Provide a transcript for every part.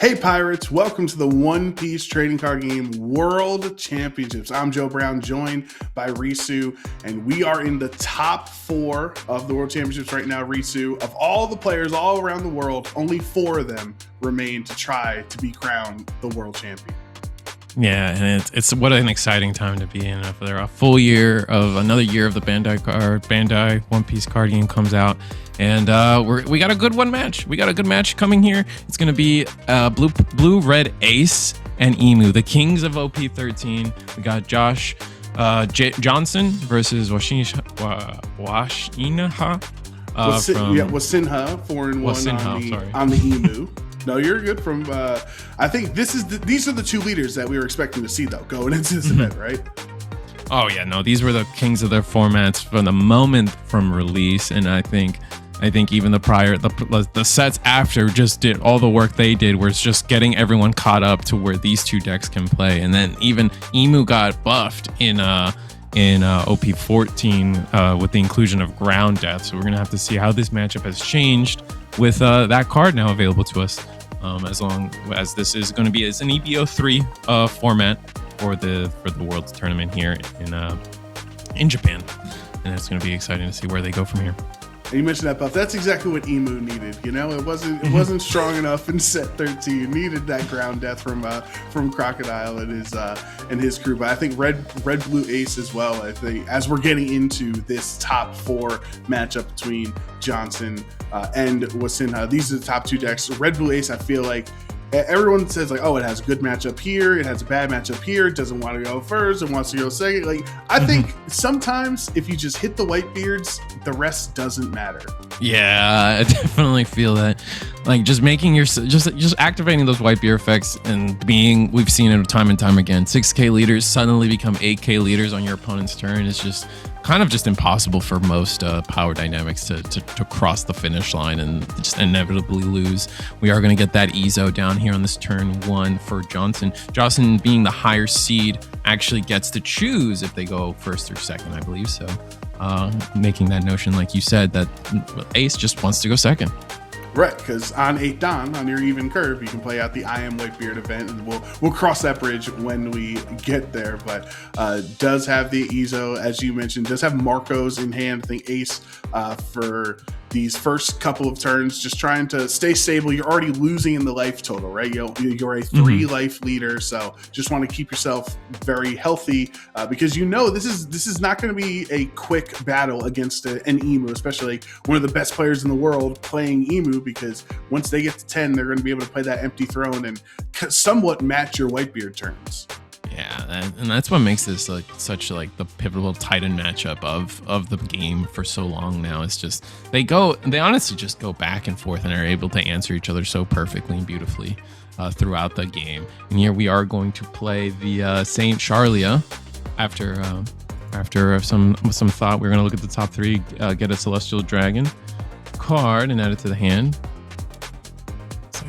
Hey Pirates, welcome to the One Piece Trading Card Game World Championships. I'm Joe Brown, joined by Risu, and we are in the top 4 of the World Championships right now, Risu. Of all the players all around the world, only 4 of them remain to try to be crowned the World Champion. Yeah, and it's what an exciting time to be in. After a full year of another year of the Bandai One Piece card game comes out, and we got a good match. We got a good match coming here. It's gonna be blue red Ace and Emu, the kings of OP13. We got Josh Johnson versus Wasinha. Wasinha 4-1 on the Emu. No, you're good. I think these are the 2 leaders that we were expecting to see though going into this event, right? Oh yeah, no, these were the kings of their formats from the moment from release, and I think even the sets after just did all the work they did was just getting everyone caught up to where these 2 decks can play, and then even Emu got buffed in OP14 with the inclusion of Ground Death. So we're gonna have to see how this matchup has changed with that card now available to us, as long as this is going to be as an EBO3 format for the World's tournament here in Japan, and it's going to be exciting to see where they go from here. And you mentioned that buff. That's exactly what Emu needed. You know, it wasn't strong enough in set 13. It needed that Ground Death from Crocodile and his crew. But I think red blue Ace as well. I think as we're getting into this top 4 matchup between Johnson and Wasinha, these are the top 2 decks. Red blue Ace, I feel like everyone says like, oh, it has a good matchup here, it has a bad matchup here, it doesn't want to go first, it wants to go second. Like, I think sometimes if you just hit the Whitebeards, the rest doesn't matter. Yeah, I definitely feel that. Like, just making just activating those Whitebeard effects and we've seen it time and time again. 6K leaders suddenly become 8K leaders on your opponent's turn. It's just kind of just impossible for most power dynamics to cross the finish line and just inevitably lose. We are going to get that Ezo down here on this turn 1 for Johnson. Johnson, being the higher seed, actually gets to choose if they go first or second, I believe. So making that notion, like you said, that Ace just wants to go second. Right, because on 8 Dan, on your even curve, you can play out the I Am Whitebeard event, and we'll cross that bridge when we get there. But does have the Ezo, as you mentioned, does have Marcos in hand. I think Ace for these first couple of turns, just trying to stay stable. You're already losing in the life total, right? You're a 3 life leader, so just want to keep yourself very healthy because this is not going to be a quick battle against an Emu, especially one of the best players in the world playing Emu, because once they get to 10, they're going to be able to play that empty throne and somewhat match your Whitebeard turns. Yeah, and that's what makes this such the pivotal Titan matchup of the game for so long now. It's just they honestly just go back and forth and are able to answer each other so perfectly and beautifully throughout the game. And here we are going to play the Saint Charlia after some thought. We're going to look at the top 3, get a Celestial Dragon card and add it to the hand.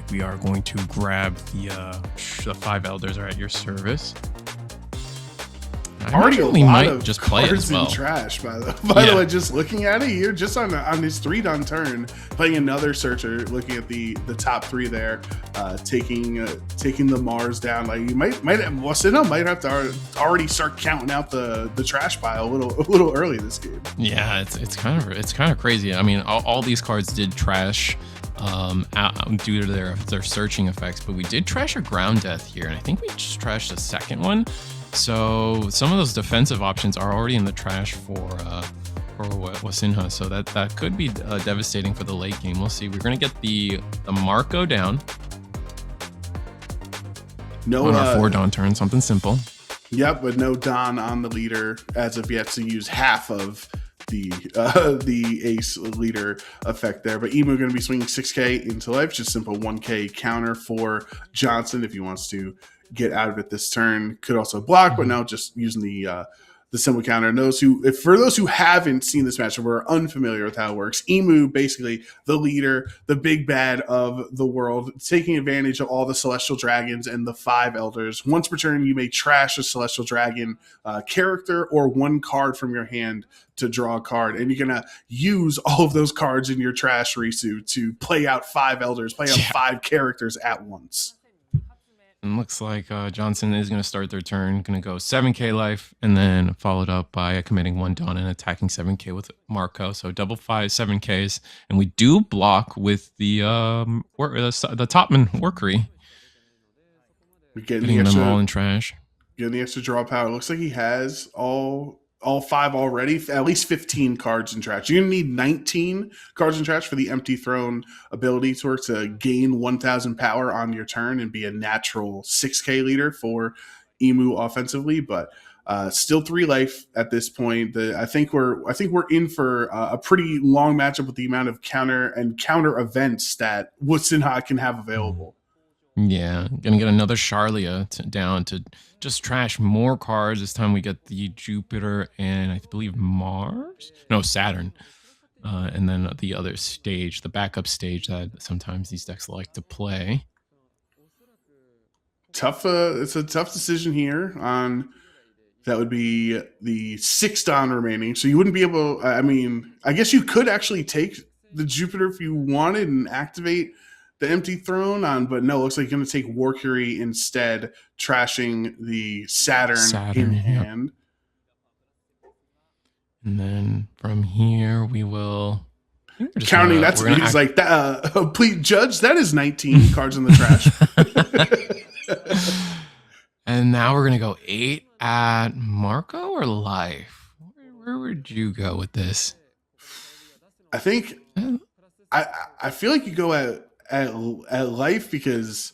We are going to grab the 5 elders are at your service. Already a lot of just play cards as well. In trash, by the way, just looking at it here, just on his 3 Dan turn, playing another searcher, looking at the top 3 there, taking the Mars down. Like, you Wasinha might have to already start counting out the trash pile a little early this game. Yeah, it's kind of crazy. I mean, all these cards did trash due to their searching effects, but we did trash a Ground Death here, and I think we just trashed a second one. So some of those defensive options are already in the trash for Wasinha, so that could be devastating for the late game. We'll see. We're gonna get the Marco down. No, on our 4 Dan turn, something simple. Yep, but no Dan on the leader as of yet to use half of the Ace leader effect there. But Emu going to be swinging 6K into life, just simple 1K counter for Johnson if he wants to get out of it this turn. Could also block, but now just using the simple counter. And for those who haven't seen this matchup or are unfamiliar with how it works, Emu, basically the leader, the big bad of the world, taking advantage of all the Celestial Dragons and the 5 Elders. Once per turn, you may trash a Celestial Dragon character or 1 card from your hand to draw a card. And you're going to use all of those cards in your trash, Risu, to play out 5 Elders, play out 5 characters at once. And looks like Johnson is going to start their turn, going to go 7k life, and then followed up by committing 1 Dawn and attacking 7k with Marco. So double 7ks. And we do block with the Topman Workery. We're Getting them all in trash. Getting the extra draw power. Looks like he has all 5 already, at least 15 cards in trash. You're going to need 19 cards in trash for the Empty Throne ability to work to gain 1,000 power on your turn and be a natural 6k leader for Emu offensively, but still 3 life at this point. I think we're in for a pretty long matchup with the amount of counter events that Wasinha can have available. Yeah, gonna get another Charlia down to just trash more cards. This time we get the Jupiter and I believe Saturn. And then the other stage, the backup stage that sometimes these decks like to play. It's a tough decision here on that would be the 6 Dawn remaining. So you wouldn't be able, I mean, I guess you could actually take the Jupiter if you wanted and activate the Empty Throne on, but no, it looks like you're going to take Workery instead, trashing the Saturn in hand. And then from here, we will... Counting, that's he's like, please, Judge, that is 19 cards in the trash. And now we're going to go 8 at Marco or Life? Where would you go with this? I think, I feel like you go at Life because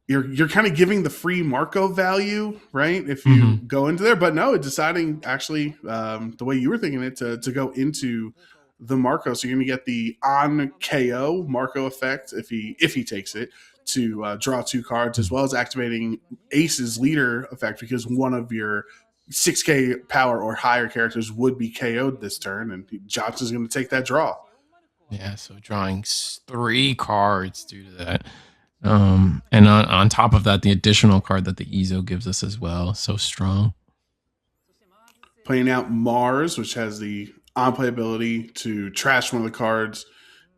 you're kind of giving the free Marco value, right? If you go into there, but no, deciding actually the way you were thinking it to go into the Marco, so you're going to get the on KO Marco effect if he takes it to draw 2 cards, as well as activating Ace's leader effect because one of your 6k power or higher characters would be KO'd this turn, and Johnson's going to take that draw. Yeah, so drawing 3 cards due to that. And on top of that, the additional card that the Ezo gives us as well. So strong. Playing out Mars, which has the on-play ability to trash one of the cards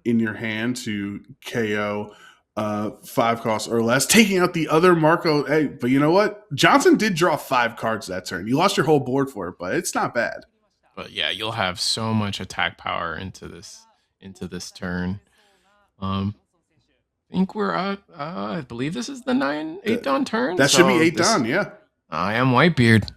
in your hand to KO 5 costs or less. Taking out the other Marco. Hey, but you know what? Johnson did draw 5 cards that turn. You lost your whole board for it, but it's not bad. But yeah, you'll have so much attack power into this turn. I think we're at, I believe this is the 8 Dawn turn. That should be 8 Dawn, yeah. I am Whitebeard.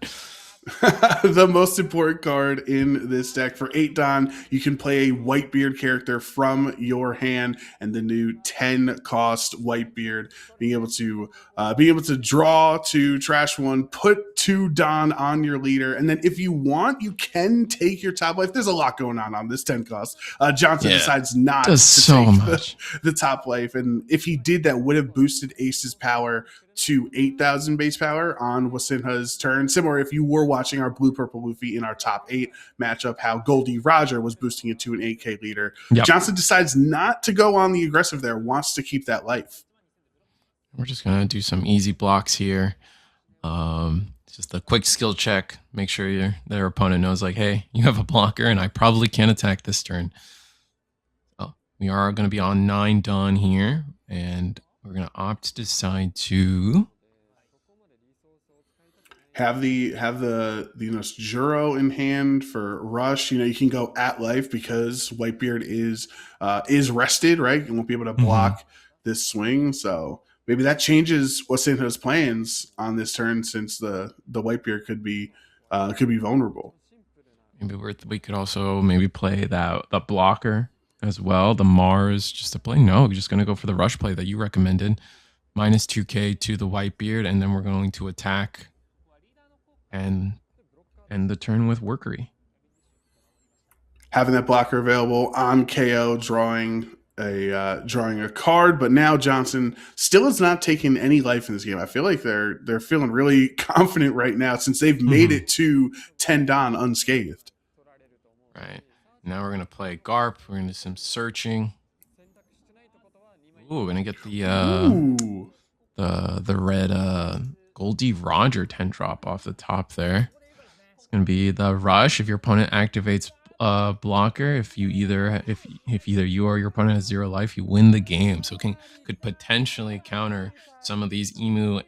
The most important card in this deck. For 8 Dawn, you can play a Whitebeard character from your hand, and the new 10 cost Whitebeard being able to draw to trash 1, put 2 Dawn on your leader, and then if you want, you can take your top life. There's a lot going on this 10 cost. Johnson decides not to take the top life, and if he did, that would have boosted Ace's power to 8,000 base power on Wasinha's turn. Similar if you were watching our Blue Purple Luffy in our top 8 matchup, how Goldie Roger was boosting it to an 8k leader. Yep. Johnson decides not to go on the aggressive there, wants to keep that life. We're just going to do some easy blocks here. Just a quick skill check. Make sure their opponent knows, like, hey, you have a blocker and I probably can't attack this turn. Oh, we are going to be on 9 Dawn here, and we're going to opt to decide to have the Juro in hand for rush. You can go at life because Whitebeard is rested, right? You won't be able to block this swing. So maybe that changes Wasinha's plans on this turn, since the Whitebeard could be vulnerable. Maybe we could also maybe play the blocker as well, the Mars, just to play. No, we're just going to go for the rush play that you recommended. Minus 2k to the Whitebeard, and then we're going to attack and end the turn with Workery. Having that blocker available on KO, drawing a card, but now Johnson still is not taking any life in this game. I feel like they're feeling really confident right now, since they've made it to 10 Dawn unscathed. Right. Now we're going to play Garp. We're going to do some searching. Ooh, we're going to get the red Goldie Roger 10 drop off the top there. It's going to be the rush. If your opponent activates blocker. If either you or your opponent has 0 life, you win the game. So could potentially counter some of these emu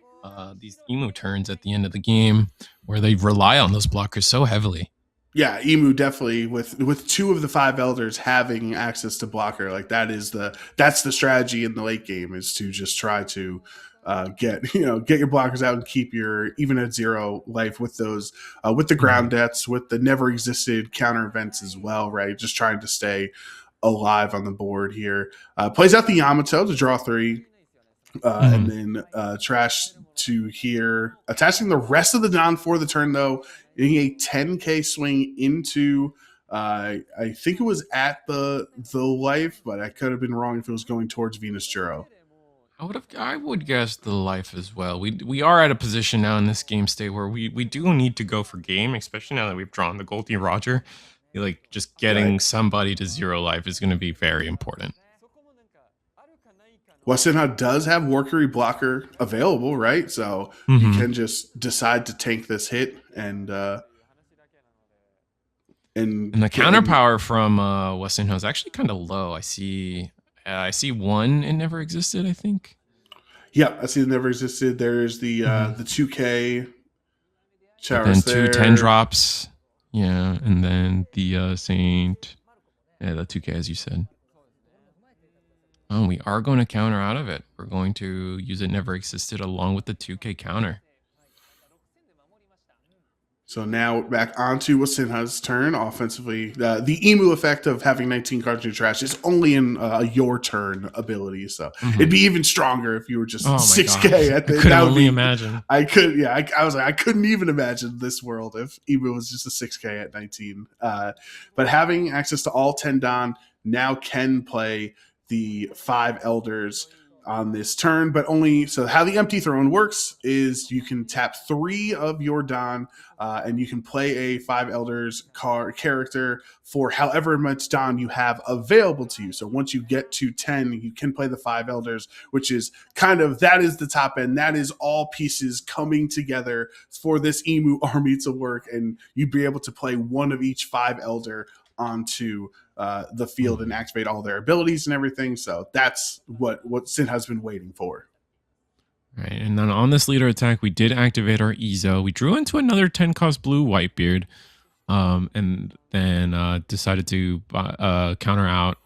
turns at the end of the game where they rely on those blockers so heavily. Yeah, Emu definitely with 2 of the 5 elders having access to blocker, like that's the strategy in the late game, is to just try to get your blockers out and keep your even at 0 life with those with the ground deaths, with the never existed counter events as well, right? Just trying to stay alive on the board here. Plays out the Yamato to draw 3. And then trash to here, attaching the rest of the Don for the turn, though, getting a 10k swing into I think it was at the life, but I could have been wrong if it was going towards Venus Juro. I would guess the life as well. We are at a position now in this game state where we do need to go for game, especially now that we've drawn the Goldie Roger. Like just getting somebody to 0 life is going to be very important. Wasinha does have Workery blocker available, right? So you can just decide to tank this hit and the counter power from Wasinha is actually kind of low. I see 1. It never existed, I think. Yeah, I see it never existed. There's the 2K showers there. 2 10 drops. Yeah, and then the Saint. Yeah, the 2K, as you said. Oh, we are going to counter out of it. We're going to use it never existed along with the 2K counter. So now back onto Wasinha's turn offensively. The Emu effect of having 19 cards in your trash is only in your turn ability. So it'd be even stronger if you were just 6K at the. I could only imagine. I could, yeah. I was like, I couldn't even imagine this world if Emu was just a 6K at 19. But having access to all 10 Don now can play the 5 elders on this turn, but only so how the empty throne works is you can tap 3 of your Don and you can play a 5 elders character for however much Don you have available to you. So once you get to 10, you can play the 5 elders, which is that is the top end. That is all pieces coming together for this Emu army to work, and you'd be able to play one of each 5 elder onto the field and activate all their abilities and everything. So that's what Sin has been waiting for. Right, and then on this leader attack, we did activate our Ezo. We drew into another 10 cost blue Whitebeard, and then decided to counter out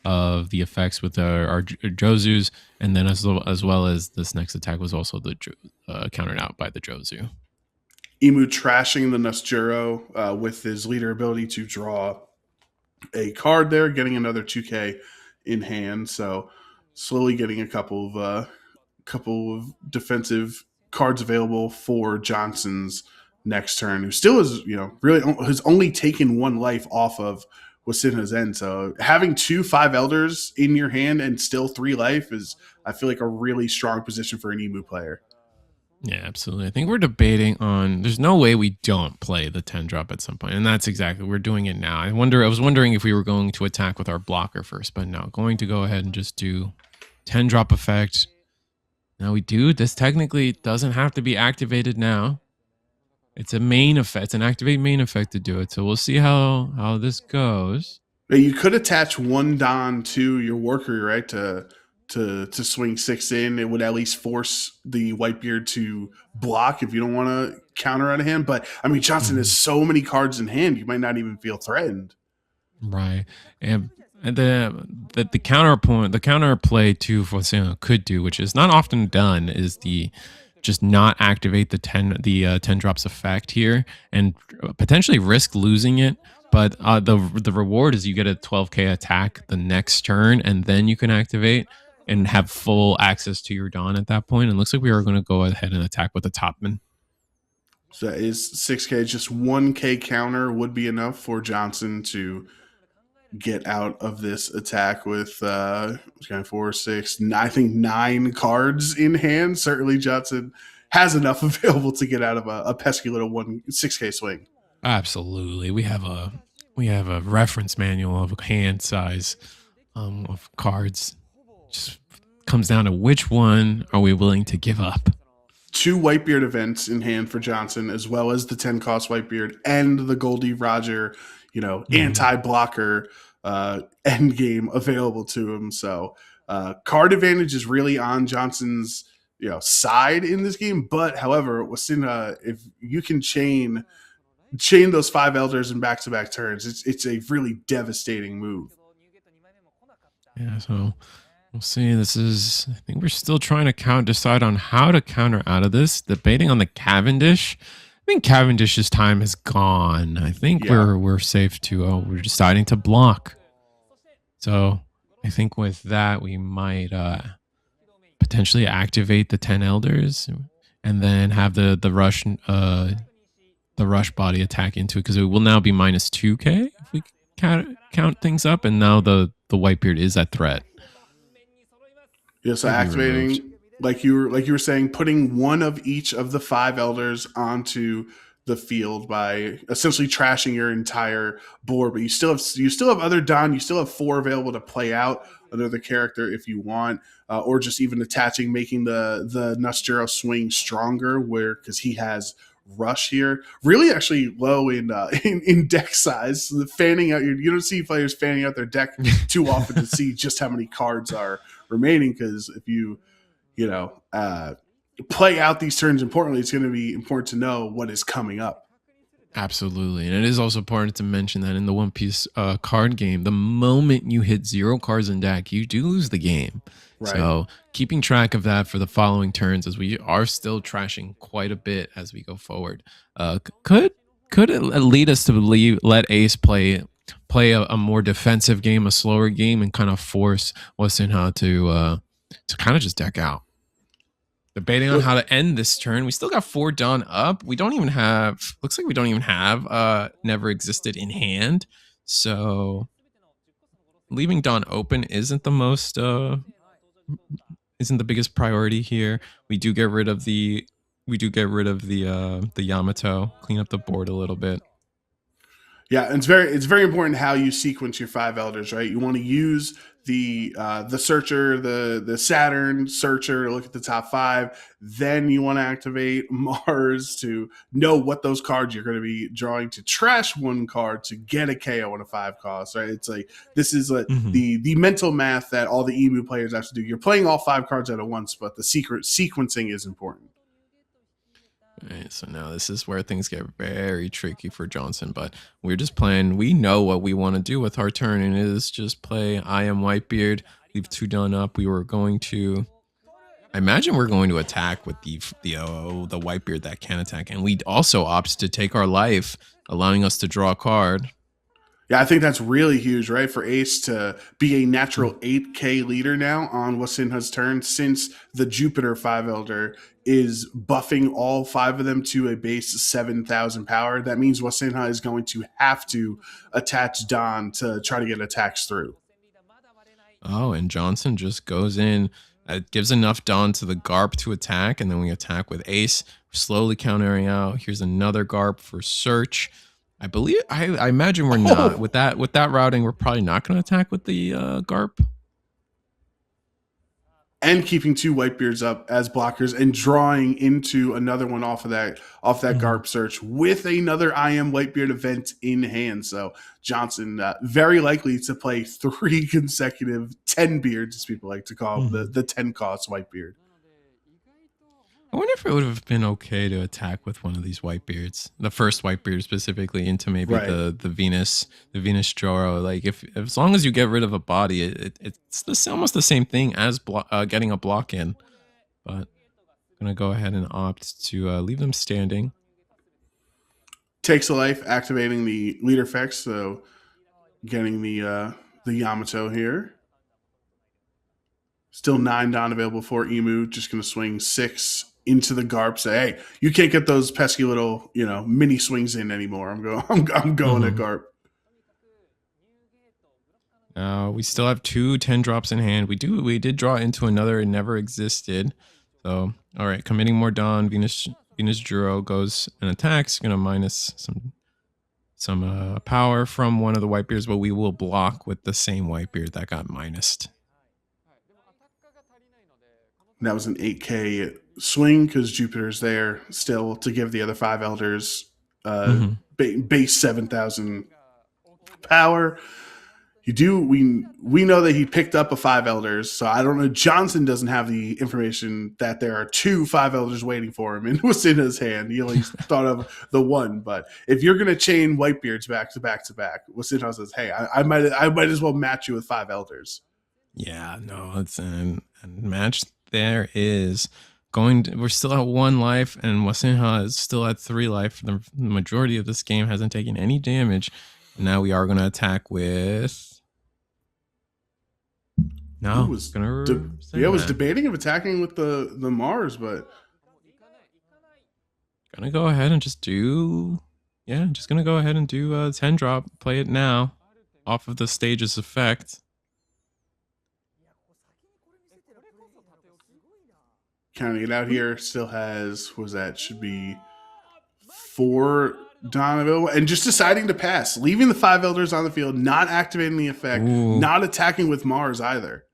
of the effects with our Jozus, and then as well as this next attack was also the countered out by the Jozu. Emu trashing the Nusjuro with his leader ability to draw a card there, getting another 2K in hand. So slowly getting a couple of defensive cards available for Johnson's next turn, who still is, really has only taken 1 life off of Wasinha's end. So having 2 5 elders in your hand and still 3 life is, I feel like, a really strong position for an Emu player. Yeah, absolutely. I think we're debating on, there's no way we don't play the 10 drop at some point. And that's exactly, we're doing it now. I was wondering if we were going to attack with our blocker first, but no, going to go ahead and just do 10 drop effect. Now we do, this technically doesn't have to be activated now. It's a main effect, it's an activate main effect to do it. So we'll see how this goes. You could attach 1 Don to your worker, right? To swing 6 in, it would at least force the Whitebeard to block if you don't want to counter out of him. But I mean, Johnson has so many cards in hand, you might not even feel threatened. Right, and the counter play to Wasinha could do, which is not often done, is the just not activate the 10 drops effect here and potentially risk losing it. But the reward is you get a 12k attack the next turn, and then you can activate and have full access to your Dawn at that point. And it looks like we are going to go ahead and attack with the Topman. So that is 6k, just 1k counter would be enough for Johnson to get out of this attack with 4, 6, I think 9 cards in hand. Certainly Johnson has enough available to get out of a pesky little 6k swing. Absolutely. We have a reference manual of hand size of cards. Just comes down to which one are we willing to give up. 2 Whitebeard events in hand for Johnson, as well as the 10 cost Whitebeard and the Goldie Roger. Mhm. anti-blocker end game available to him. So card advantage is really on Johnson's side in this game. But however, Wasinha, if you can chain those five elders in back to back turns, it's a really devastating move. Yeah, so we'll see. I think we're still trying to decide on how to counter out of this. Debating on the Cavendish. I think Cavendish's time is gone. I think Yeah. we're safe to. Oh, we're deciding to block. So I think with that we might potentially activate the 10 elders and then have the rush body attack into it because it will now be minus 2k if we count things up, and now the Whitebeard is that threat. Yeah, so Could be removed. activating, like you were saying, putting one of each of the five elders onto the field by essentially trashing your entire board, but you still have other Don, you still have four available to play out another character if you want, or just even attaching, making the Nustero swing stronger, where because he has rush here, really actually low in in deck size. So the fanning out you don't see players fanning out their deck too often to see just how many cards are remaining, because if you know play out these turns importantly, it's going to be important to know what is coming up. Absolutely. And it is also important to mention that in the One Piece card game, the moment you hit 0 cards in deck, you do lose the game. Right. So keeping track of that for the following turns, as we are still trashing quite a bit as we go forward, could it lead us to let Ace play a more defensive game, a slower game, and kind of force Wasinha to kind of just deck out. Debating on how to end this turn. We still got 4 Dawn up. We don't even have. Looks like we don't even have Never Existed in hand. So leaving Dawn open isn't the most. Isn't the biggest priority here. We do get rid of the. We do get rid of the Yamato. Clean up the board a little bit. Yeah, it's very important how you sequence your five elders, right? You want to use the searcher, the Saturn searcher to look at the top five. Then you want to activate Mars to know what those cards you're going to be drawing to trash one card to get a KO on a 5 cost, right? It's like this is the mental math that all the Emu players have to do. You're playing all 5 cards at once, but the secret sequencing is important. Right, so now this is where things get very tricky for Johnson, but we're just playing. We know what we want to do with our turn, and it is just play I Am Whitebeard, leave 2 done up. We were going to, I imagine we're going to attack with the Whitebeard that can attack, and we also opt to take our life, allowing us to draw a card. Yeah, I think that's really huge, right? For Ace to be a natural 8K leader now on Wasinha's turn, since the Jupiter 5 Elder is buffing all 5 of them to a base 7,000 power. That means Wasinha is going to have to attach Don to try to get attacks through. Oh, and Johnson just goes in. It gives enough Dawn to the Garp to attack, and then we attack with Ace, slowly countering out. Here's another Garp for Search. I believe I imagine we're not with that routing. We're probably not going to attack with the Garp. And keeping 2 Whitebeards up as blockers and drawing into another one off that Garp search with another I Am Whitebeard event in hand. So Johnson very likely to play 3 consecutive 10 beards, as people like to call them, the 10 cost Whitebeard. I wonder if it would have been okay to attack with one of these Whitebeards, the first Whitebeard specifically, into maybe the Venus Joro. Like if as long as you get rid of a body, it's almost the same thing as getting a block in. But I'm gonna go ahead and opt to leave them standing. Takes a life, activating the leader effects, so getting the Yamato here. Still 9 Don available for Emu. Just gonna swing 6 into the Garp. Say, hey, you can't get those pesky little mini swings in anymore. I'm going at Garp. We still have 2 10 drops in hand. We did draw into another. It never existed. So all right, committing more Dawn. Venus Juro goes and attacks. Gonna minus some power from one of the Whitebeards, but we will block with the same Whitebeard that got minused. That was an 8K swing because Jupiter's there still to give the other 5 elders base 7,000 power. We know that he picked up a 5 elders, so I don't know. Johnson doesn't have the information that there are 2 5 elders waiting for him and was in his hand. He only thought of the one. But if you're gonna chain Whitebeards back to back to back, Wasinha says, "Hey, I might as well match you with 5 elders." Yeah, no, it's a match. There is going. We're still at 1 life, and Wasinha is still at 3 life. The majority of this game hasn't taken any damage. Now we are going to attack with. No, was debating of attacking with the Mars, but gonna go ahead and just do. Yeah, just gonna go ahead and do a 10 drop. Play it now, off of the stage's effect. Counting it out here, still has should be 4 Dawn available, and just deciding to pass, leaving the 5 elders on the field, not activating the effect, not attacking with Mars either.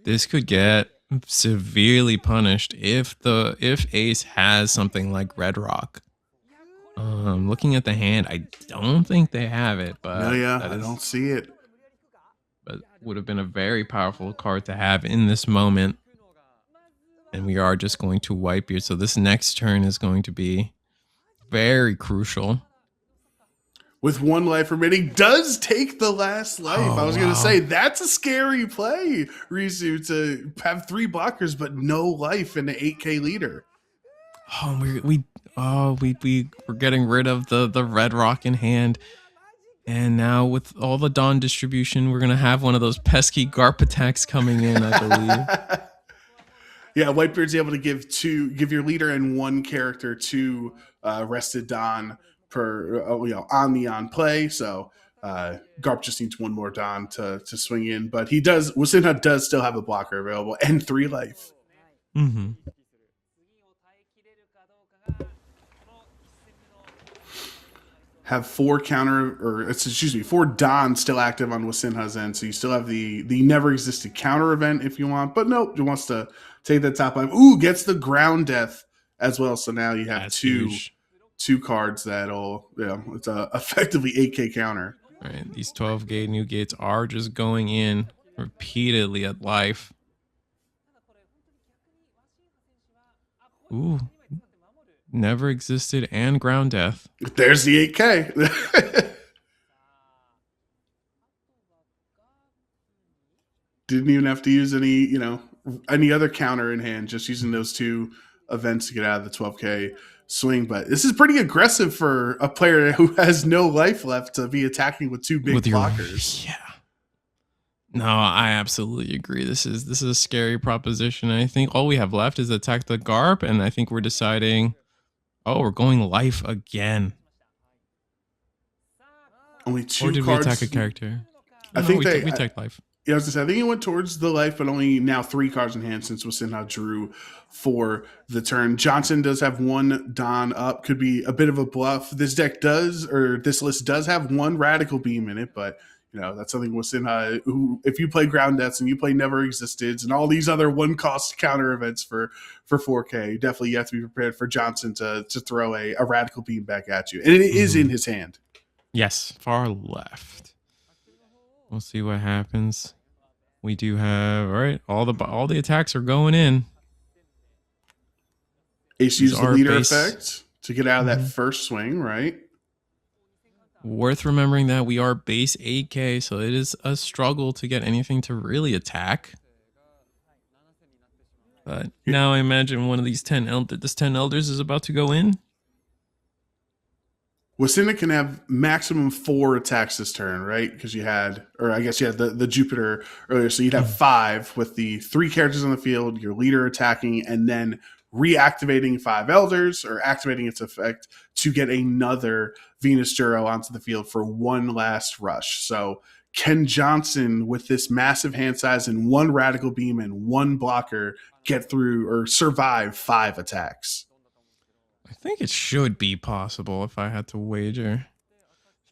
This could get severely punished if Ace has something like Red Rock. Looking at the hand, I don't think they have it, but I don't see it. But would have been a very powerful card to have in this moment. And we are just going to wipe here. So this next turn is going to be very crucial. With 1 life remaining, does take the last life. I was going to say, that's a scary play, Risu, to have 3 blockers but no life in the 8K leader. Oh, we're getting rid of the Red Rock in hand. And now with all the Dawn distribution, we're going to have one of those pesky Garp attacks coming in, I believe. Yeah, Whitebeard's able to give your leader and 1 character 2 rested Dawn per on play. So Garp just needs 1 more Dawn to swing in, but Wasinha does still have a blocker available and 3 life. Mm-hmm. Have 4 4 Dawn still active on Wasinha's end, so you still have the never existed counter event if you want, but nope, he wants to take that top life. Ooh, gets the ground death as well, so now you have That's 2 huge. 2 cards that'll it's effectively 8K counter. All right, these 12 gate new gates are just going in repeatedly at life. Ooh, never existed and ground death. There's the 8K. Didn't even have to use any other counter in hand, just using those 2 events to get out of the 12K swing. But this is pretty aggressive for a player who has no life left to be attacking with 2 big blockers. Yeah. No, I absolutely agree. This is a scary proposition. I think all we have left is attack the Garp, and I think we're deciding, we're going life again. Only 2 or did cards. We attack a character? I think we attacked life. Yeah, I was gonna say, I think he went towards the life, but only now 3 cards in hand since Wasinha drew for the turn. Johnson does have 1 Dawn up. Could be a bit of a bluff. This list does have 1 Radical Beam in it, but that's something Wasinha, who, if you play Ground Deaths and you play Never Existed and all these other 1-cost counter events for 4K, definitely you have to be prepared for Johnson to throw a Radical Beam back at you. And it is in his hand. Yes, far left. We'll see what happens. We do have all the attacks are going in. Ace used the leader effect to get out of that first swing, right? Worth remembering that we are base 8K, so it is a struggle to get anything to really attack. But now I imagine one of these 10 elders is about to go in. Wasinha can have maximum 4 attacks this turn, right? Because you had the Jupiter earlier, so you'd have 5 with the 3 characters on the field, your leader attacking, and then reactivating 5 elders or activating its effect to get another Venus Juro onto the field for 1 last rush. So can Johnson, with this massive hand size and 1 Radical Beam and 1 blocker, get through or survive 5 attacks? I think it should be possible if I had to wager.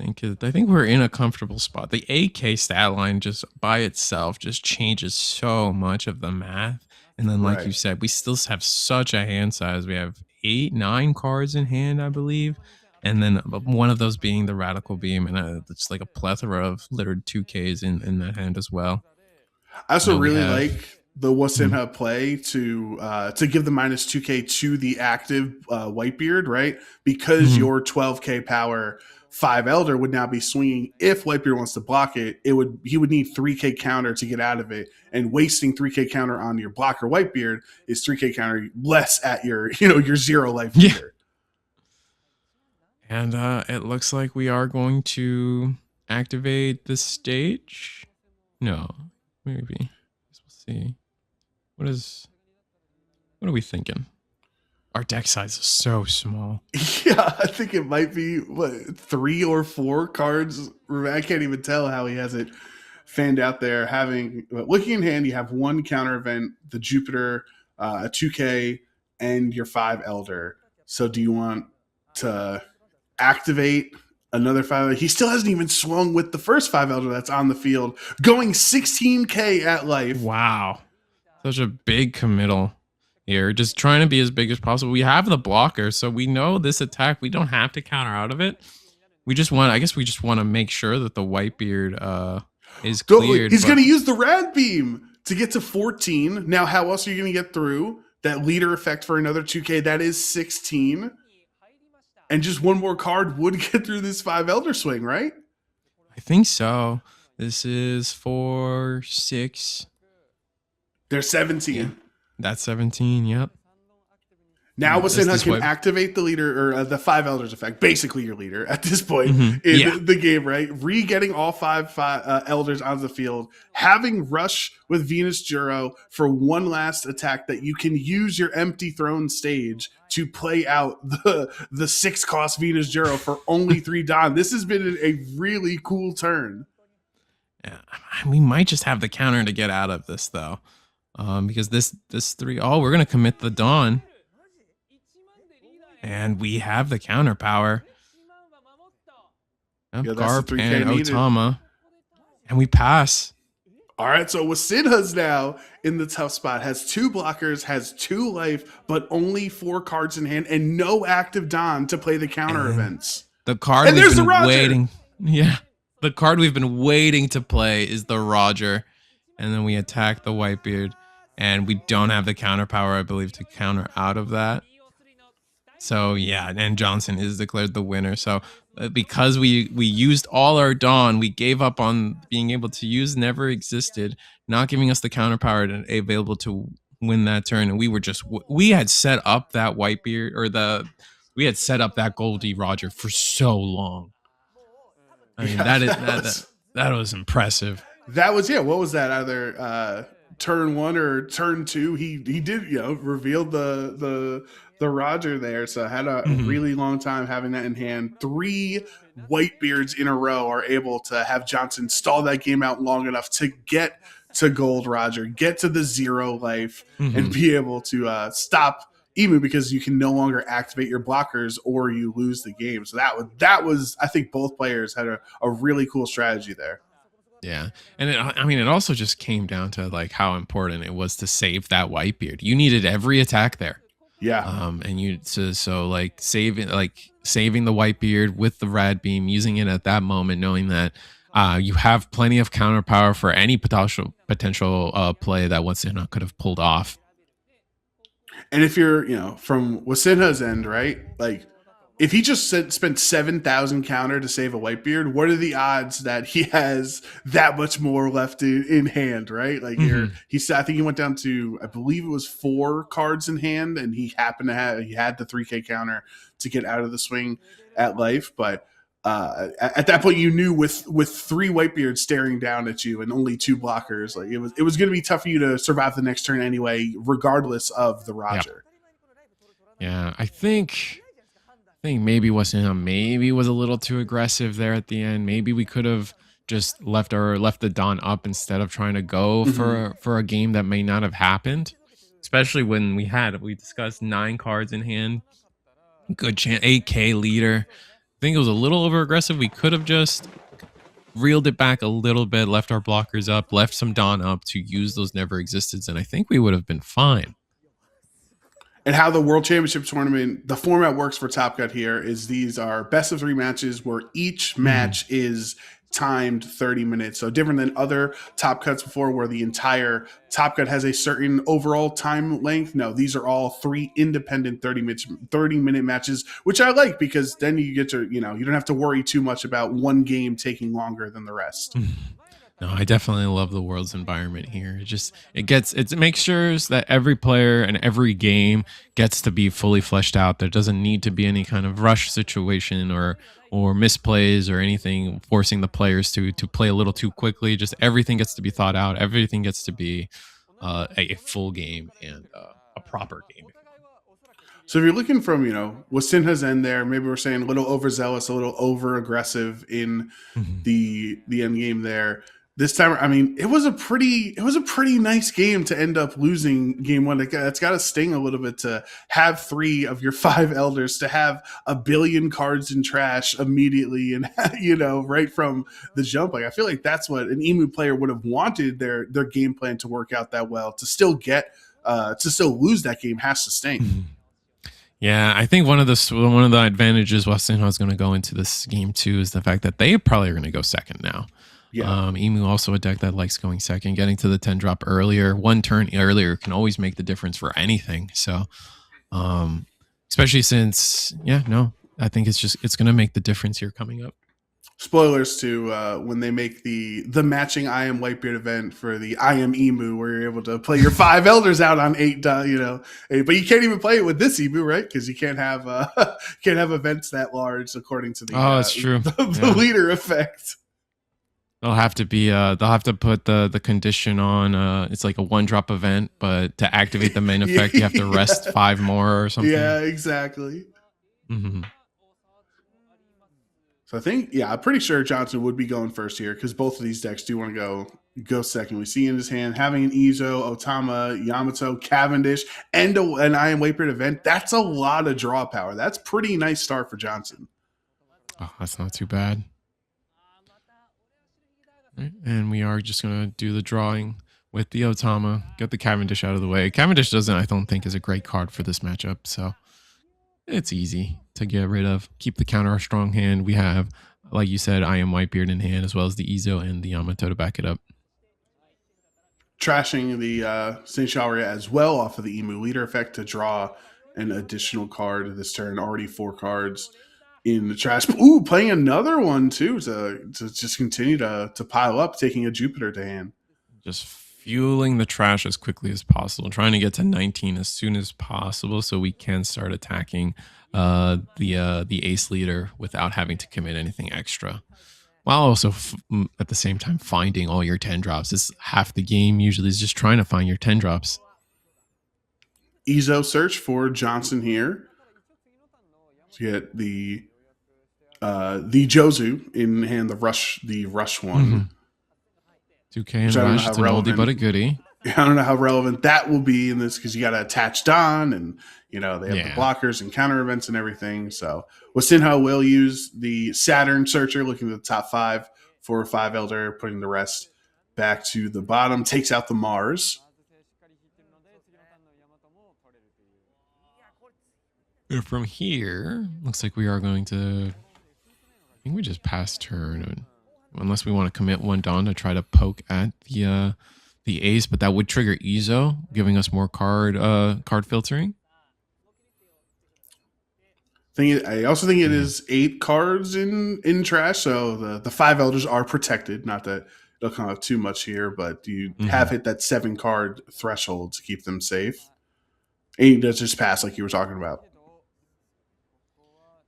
I think we're in a comfortable spot. The 8K stat line just by itself just changes so much of the math. And then, like you said, we still have such a hand size. We have 8, 9 cards in hand, I believe. and then one of those being the radical beam, and it's like a plethora of littered 2Ks in that hand as well. I also We really have like the Wasinha play to give the minus 2K to the active Whitebeard, right? Because Mhm. your 12K power 5 Elder would now be swinging. If Whitebeard wants to block it, he would need 3K counter to get out of it, and wasting 3K counter on your blocker Whitebeard is 3K counter less at your your 0 life Yeah. leader. And it looks like we are going to activate the stage. No, maybe. We'll see. What are we thinking? Our deck size is so small. Yeah, I think it might be 3 or 4 cards. I can't even tell how he has it fanned out there. Looking in hand, you have one counter event, the Jupiter, a 2K, and your 5 Elder. So do you want to activate another 5? He still hasn't even swung with the first 5 Elder that's on the field, going 16K at life. Wow. Such a big committal here. Just trying to be as big as possible. We have the blocker, so we know this attack. We don't have to counter out of it. We just want to make sure that the Whitebeard is cleared. He's going to use the Rad Beam to get to 14. Now, how else are you going to get through that leader effect for another 2K? That is 16. And just one more card would get through this 5 Elder swing, right? I think so. This is 4, 6. They're 17. Yeah. That's 17, yep. Now Wasinha can activate the leader, or the 5 Elders effect, basically your leader at this point in the game, right? Re-getting all 5 Elders on the field, having Rush with Venus Juro for one last attack that you can use your empty throne stage to play out the 6-cost Venus Juro for only 3 Don. This has been a really cool turn. Yeah, we might just have the counter to get out of this, though. Because this 3, we're going to commit the Dawn. And we have the counter power. Garp and Otama. And we pass. All right, so Wasinha's now in the tough spot. Has 2 blockers, has 2 life, but only 4 cards in hand, and no active Don to play the counter events. The card we've been waiting. Yeah. The card we've been waiting to play is the Roger. And then we attack the Whitebeard. And we don't have the counter power, I believe, to counter out of that. So, yeah, and Johnson is declared the winner. So, because we used all our Dawn, we gave up on being able to use Never Existed, not giving us the counter power available to win that turn. And we had set up that Whitebeard, we had set up that Goldie Roger for so long. I mean, that was impressive. That was, what was that? Either turn 1 or turn 2, he did revealed the Roger there, so had a really long time having that in hand. 3 Whitebeards in a row are able to have Johnson stall that game out long enough to get to Gold Roger, get to the 0 life, and be able to stop Emu, because you can no longer activate your blockers or you lose the game. So that was I think both players had a really cool strategy there. Yeah. And it also just came down to like how important it was to save that Whitebeard. You needed every attack there. Yeah. And you so like saving the Whitebeard with the Rad Beam, using it at that moment, knowing that you have plenty of counter power for any potential play that Wasinha could have pulled off. And if you're, from Wasinha's end, right? Like, if he just spent 7,000 counter to save a Whitebeard, what are the odds that he has that much more left in hand, right? Like, I think he went down to, I believe it was 4 cards in hand, and he had the 3K counter to get out of the swing at life. But at that point, you knew with 3 Whitebeards staring down at you and only 2 blockers, like it was going to be tough for you to survive the next turn anyway, regardless of the Roger. Yeah, I think maybe Wasinha was a little too aggressive there at the end. Maybe we could have just left the Dawn up instead of trying to go for a game that may not have happened. Especially when we discussed 9 cards in hand, good chance, 8K leader. I think it was a little over aggressive. We could have just reeled it back a little bit, left our blockers up, left some Dawn up to use those Never Existeds, and I think we would have been fine. And how the World Championship tournament, the format works for Top Cut here is these are best of 3 matches where each match is timed 30 minutes. So different than other Top Cuts before where the entire Top Cut has a certain overall time length. No, these are all 3 independent 30-minute matches, which I like because then you get to, you don't have to worry too much about one game taking longer than the rest. No, I definitely love the world's environment here. It makes sure that every player and every game gets to be fully fleshed out. There doesn't need to be any kind of rush situation or misplays or anything forcing the players to play a little too quickly. Just everything gets to be thought out. Everything gets to be a full game and a proper game. So if you're looking from, Wasinha's end there, maybe we're saying a little overzealous, a little over aggressive in the end game there. This time, I mean, it was a pretty nice game to end up losing game 1. It's got to sting a little bit to have 3 of your 5 elders, to have a billion cards in trash immediately, and right from the jump. Like I feel like that's what an Emu player would have wanted their game plan to work out that well. To still lose that game has to sting. Yeah, I think one of the advantages Wasinha is going to go into this game too is the fact that they probably are going to go second now. Yeah. Emu also a deck that likes going second, getting to the 10 drop earlier. 1 turn earlier can always make the difference for anything. So, especially since, I think it's going to make the difference here coming up. Spoilers to when they make the matching I Am Whitebeard event for the I Am Emu, where you're able to play your 5 elders out on 8, but you can't even play it with this Emu, right? Because you can't have events that large according to the that's true. the leader effect. They'll have to put the condition on. It's like a 1-drop event, but to activate the main effect, you have to rest 5 more or something. Yeah, exactly. Mm-hmm. So I think, I'm pretty sure Johnson would be going first here because both of these decks do want to go second. We see in his hand having an Izo, Otama, Yamato, Cavendish, and an I Am Whitebeard event. That's a lot of draw power. That's pretty nice start for Johnson. Oh, that's not too bad. And we are just going to do the drawing with the Otama, get the Cavendish out of the way. Cavendish I don't think is a great card for this matchup, so it's easy to get rid of. Keep the counter our strong hand. We have, like you said, I Am Whitebeard in hand, as well as the Izo and the Yamato to back it up. Trashing the Saint Sharia as well off of the Emu leader effect to draw an additional card this turn. Already 4 cards in the trash. Ooh, playing another one too to just continue to pile up, taking a Jupiter to hand. Just fueling the trash as quickly as possible, trying to get to 19 as soon as possible so we can start attacking the ace leader without having to commit anything extra. While also at the same time finding all your 10 drops. It's half the game usually is just trying to find your 10 drops. Izo search for Johnson here. To get the Jozu in hand, the rush one. 2K and rush, it's an oldie but a goodie. I don't know how relevant that will be in this because you got to attach Don and they have the blockers and counter events and everything. So Wasinha will use the Saturn searcher, looking at the top 5 for 5 elder, putting the rest back to the bottom, takes out the Mars. From here, looks like we are going to, I think we just passed turn, unless we want to commit 1 Dawn to try to poke at the ace, but that would trigger Izo, giving us more card filtering. I also think it is 8 cards in trash, so the 5 elders are protected. Not that it'll come out too much here, but you have hit that 7 card threshold to keep them safe. And it does just pass like you were talking about.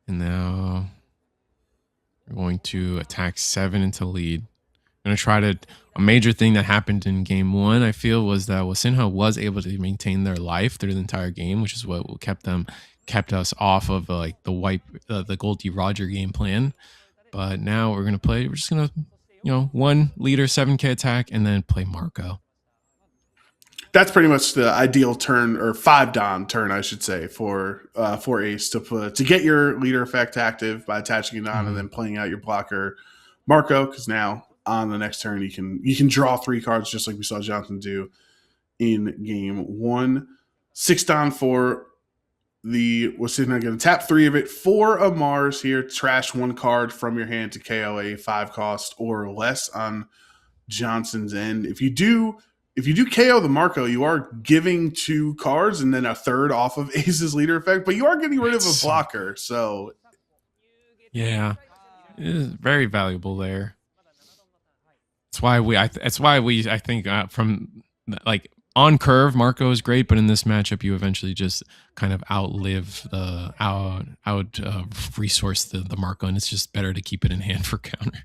And now we're going to attack 7 into lead. I'm going to try to... A major thing that happened in game 1, I feel, was that Wasinha was able to maintain their life through the entire game, which is what kept us off of the Goldie Roger game plan. But now we're just going to 1 leader 7k attack and then play Marco. That's pretty much the ideal turn, or 5 Don turn, I should say, for Ace to get your leader effect active by attaching it on and then playing out your blocker Marco, because now on the next turn you can draw 3 cards just like we saw Jonathan do in game 1. 6 Don for The Wasinha going to tap 3 of it for a Mars here. Trash 1 card from your hand to KO a 5 cost or less on Johnson's end. If you do KO the Marco, you are giving 2 cards and then a third off of Ace's leader effect, but you are getting rid of a blocker. So yeah, it is very valuable there. That's why I think from like on curve, Marco is great, but in this matchup, you eventually just kind of resource the Marco, and it's just better to keep it in hand for counter.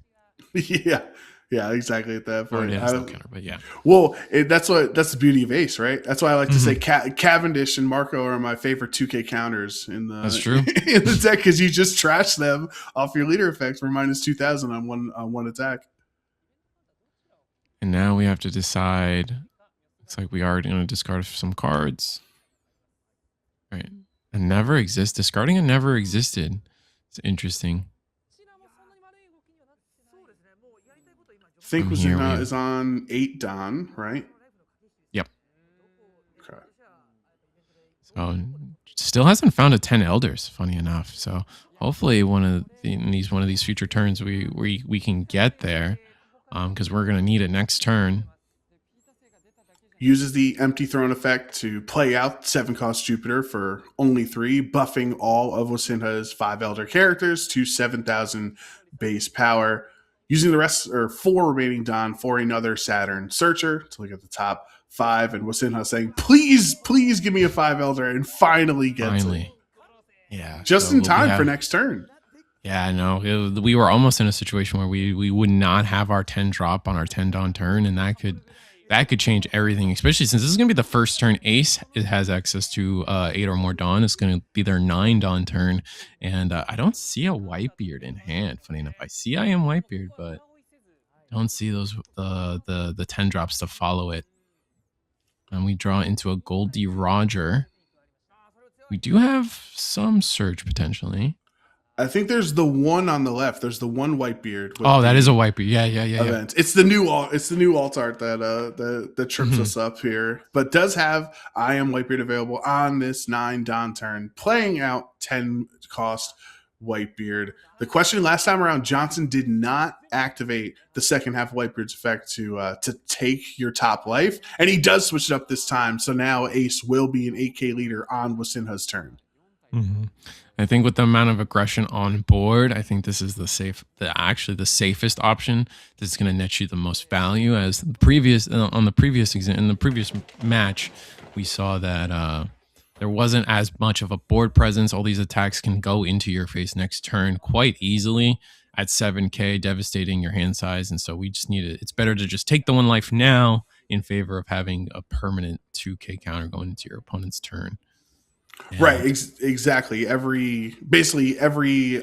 Yeah, exactly at that point. No counter, but yeah. Well, that's the beauty of Ace, right? That's why I like to say Cavendish and Marco are my favorite 2K counters in the that's true in the deck, because you just trash them off your leader effect for -2,000 on one attack. And now we have to decide. Looks like we are going to discard some cards. Right. Discarding a never existed. It's interesting. I think Wasinha is on 8 Don, right? Yep. Okay. So still hasn't found a 10 Elders, funny enough. So hopefully one of these future turns we can get there, because we're going to need it next turn. Uses the Empty Throne effect to play out 7-cost Jupiter for only 3, buffing all of Wasinha's 5 Elder characters to 7,000 base power. Using the rest, or 4 remaining Don, for another Saturn Searcher to look at the top 5, and Wasinha saying, please give me a 5 Elder, and finally gets it. Yeah. Just in time for next turn. Yeah, I know. We were almost in a situation where we would not have our 10 drop on our 10 Don turn, and that could change everything, especially since this is going to be the first turn Ace has access to 8 or more Dawn. It's going to be their 9 Dawn turn, and I don't see a Whitebeard in hand. Funny enough, I see I am Whitebeard, but I don't see those the 10 drops to follow it. And we draw into a Goldie Roger. We do have some Surge potentially. I think there's the one on the left. There's the one Whitebeard. That is a Whitebeard. Yeah. Event. It's the new alt art that trips us up here, but does have I am Whitebeard available on this 9 Don turn, playing out 10 cost Whitebeard. The question last time around, Johnson did not activate the second half of Whitebeard's effect to take your top life, and he does switch it up this time. So now Ace will be an 8K leader on Wasinha's turn. Mm-hmm. I think with the amount of aggression on board, I think this is the safest option. This is going to net you the most value. As in the previous match, we saw that there wasn't as much of a board presence. All these attacks can go into your face next turn quite easily at 7K, devastating your hand size. And so we just need it. It's better to just take the 1 life now in favor of having a permanent 2K counter going into your opponent's turn. Yeah. Right, exactly. Every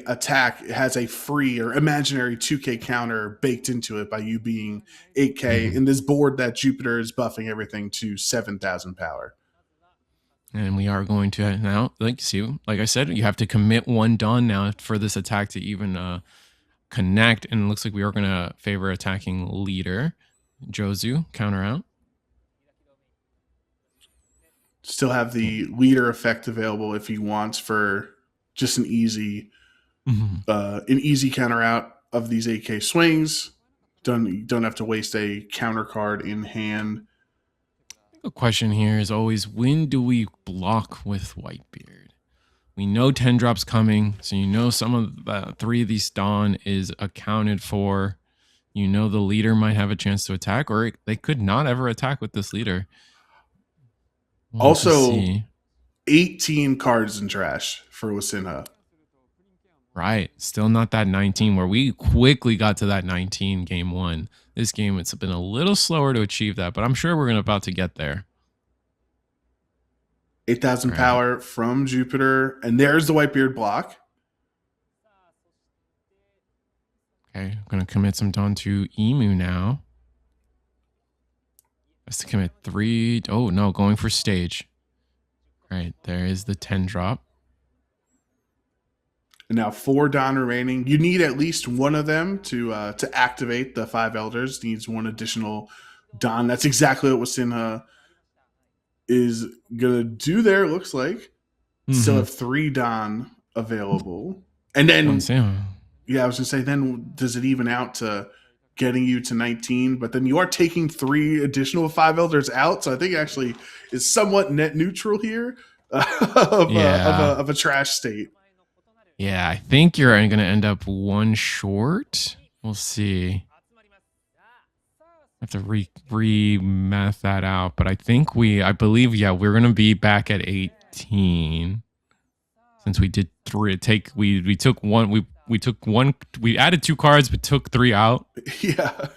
attack has a free or imaginary 2K counter baked into it by you being 8K in this board that Jupiter is buffing everything to 7,000 power. And we are going to now, like I said, you have to commit 1 Dawn now for this attack to even connect. And it looks like we are going to favor attacking leader. Jozu, counter out. Still have the leader effect available if he wants for just an easy counter out of these 8K swings. Don't have to waste a counter card in hand. The question here is always, when do we block with Whitebeard? We know 10 drops coming, so you know some of the 3 of these Dawn is accounted for. You know the leader might have a chance to attack, or they could not ever attack with this leader. Also, 18 cards in trash for Wasinha. Right. Still not that 19 where we quickly got to that 19 game 1. This game, it's been a little slower to achieve that, but I'm sure we're about to get there. 8,000 power from Jupiter. And there's the Whitebeard block. Okay. I'm going to commit some Dawn to Emu now. Has to commit 3. Oh, no, going for stage. All right, there is the 10 drop. And now 4 Dawn remaining. You need at least one of them to activate the 5 Elders. Needs 1 additional Dawn. That's exactly what Wasinha is going to do there, it looks like. Still have 3 Don available. And then, Wasinha. yeah, I was going to say, then does it even out to getting you to 19? But then you are taking 3 additional 5 Elders out. So I think actually is somewhat net neutral here of a trash state. Yeah, I think you're going to end up 1 short. We'll see. I have to re-math that out, but I believe, we're going to be back at 18 since we did 3. We took one. We took 1. We added 2 cards, but took 3 out. Yeah.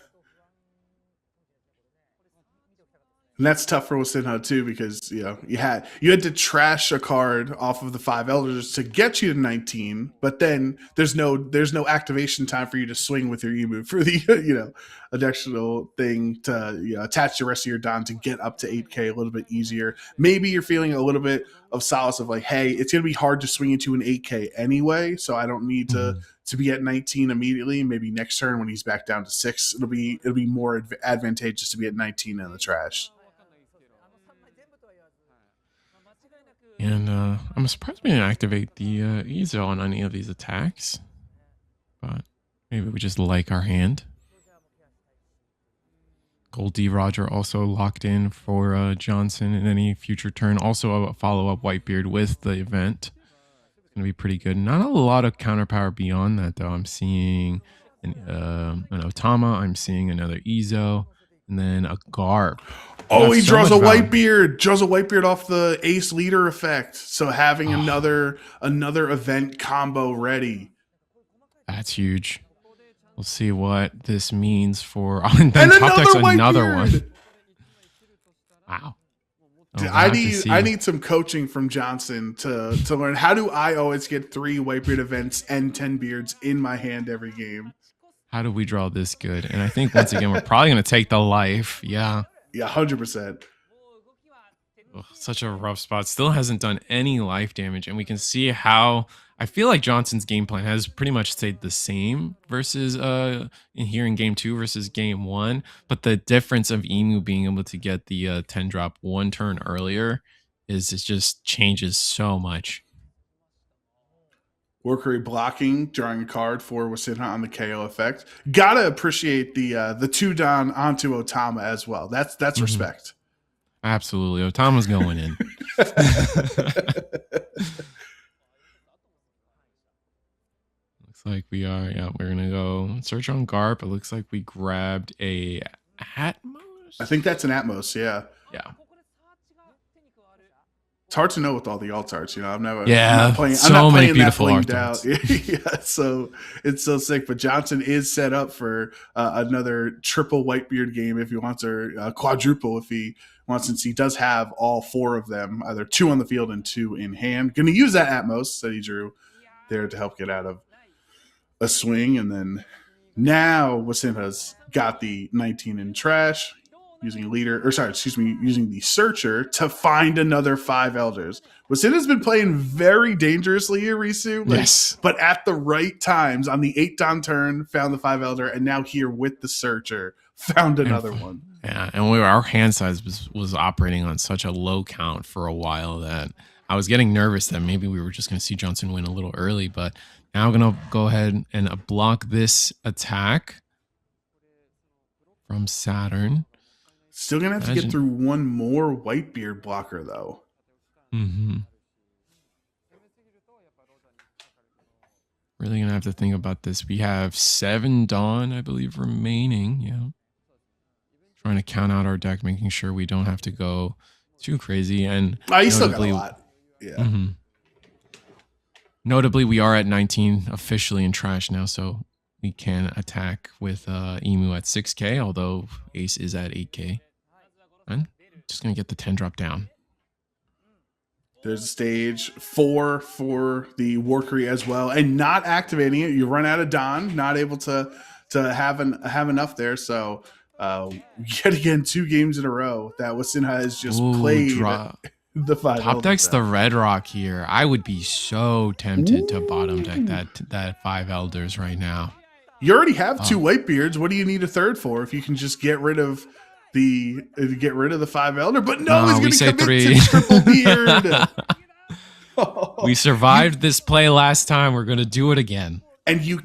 And that's tough for Wasinha too, because you had to trash a card off of the 5 Elders to get you to 19, but then there's no activation time for you to swing with your Emu for the additional thing to attach the rest of your Don to get up to 8K a little bit easier. Maybe you're feeling a little bit of solace of like, hey, it's gonna be hard to swing into an 8K anyway, so I don't need to be at 19 immediately. Maybe next turn when he's back down to 6, it'll be more advantageous to be at 19 in the trash. And I'm surprised we didn't activate the Ezo on any of these attacks. But maybe we just like our hand. Gold D Roger also locked in for Johnson in any future turn. Also a follow-up Whitebeard with the event. It's going to be pretty good. Not a lot of counterpower beyond that, though. I'm seeing an Otama. I'm seeing another Ezo. And then a Garb. Oh, he draws a Whitebeard. Draws a Whitebeard off the Ace Leader effect. So having another event combo ready. That's huge. We'll see what this means for. And then top deck's another one. Wow. I need some coaching from Johnson to learn how do I always get 3 Whitebeard events and 10 beards in my hand every game. How do we draw this good? And I think once again we're probably going to take the life. Yeah. Yeah, 100%. Such a rough spot. Still hasn't done any life damage, and we can see how I feel like Johnson's game plan has pretty much stayed the same versus in game 2 versus game 1. But the difference of Emu being able to get the 10 drop 1 turn earlier is it just changes so much. Workery blocking, drawing a card for Wasinha on the KO effect. Gotta appreciate the 2 Don onto Otama as well. That's respect. Absolutely. Otama's going in. Looks like we are, we're gonna go search on Garp. It looks like we grabbed a Atmos. I think that's an Atmos, yeah. Yeah. It's hard to know with all the alt arts, I'm not playing. So I'm not many playing beautiful that art flinged out. Yeah, so it's so sick. But Johnson is set up for another triple Whitebeard game if he wants, or quadruple if he wants, since he does have all 4 of them, either 2 on the field and 2 in hand. Going to use that Atmos that he drew there to help get out of a swing, and then now Wasinha's got the 19 in trash. Using the searcher to find another 5 Elders. Wasinha's been playing very dangerously here, Risu. Yes. But at the right times, on the 8 Don turn, found the 5 Elder, and now here with the searcher, found another one. Yeah, and our hand size was operating on such a low count for a while that I was getting nervous that maybe we were just going to see Johnson win a little early. But now I'm going to go ahead and block this attack from Saturn. Still going to have to get through 1 more Whitebeard blocker, though. Mm-hmm. Really going to have to think about this. We have 7 Dawn, I believe, remaining. Yeah. Trying to count out our deck, making sure we don't have to go too crazy. And you still got a lot. Yeah. Mm-hmm. Notably, we are at 19 officially in trash now, so we can attack with Emu at 6K, although Ace is at 8K. And just going to get the 10 drop down. There's a stage 4 for the Workery as well, and not activating it. You run out of Don, not able to have enough there. So yet again, 2 games in a row that Wasinha has just played the 5. Top deck's the Red Rock here. I would be so tempted to bottom deck that 5 Elders right now. You already have 2 Whitebeards. What do you need a third for if you can just get rid of the 5 Elder? But no, he's going to commit 3. To triple beard. We survived this play last time. We're gonna do it again. And he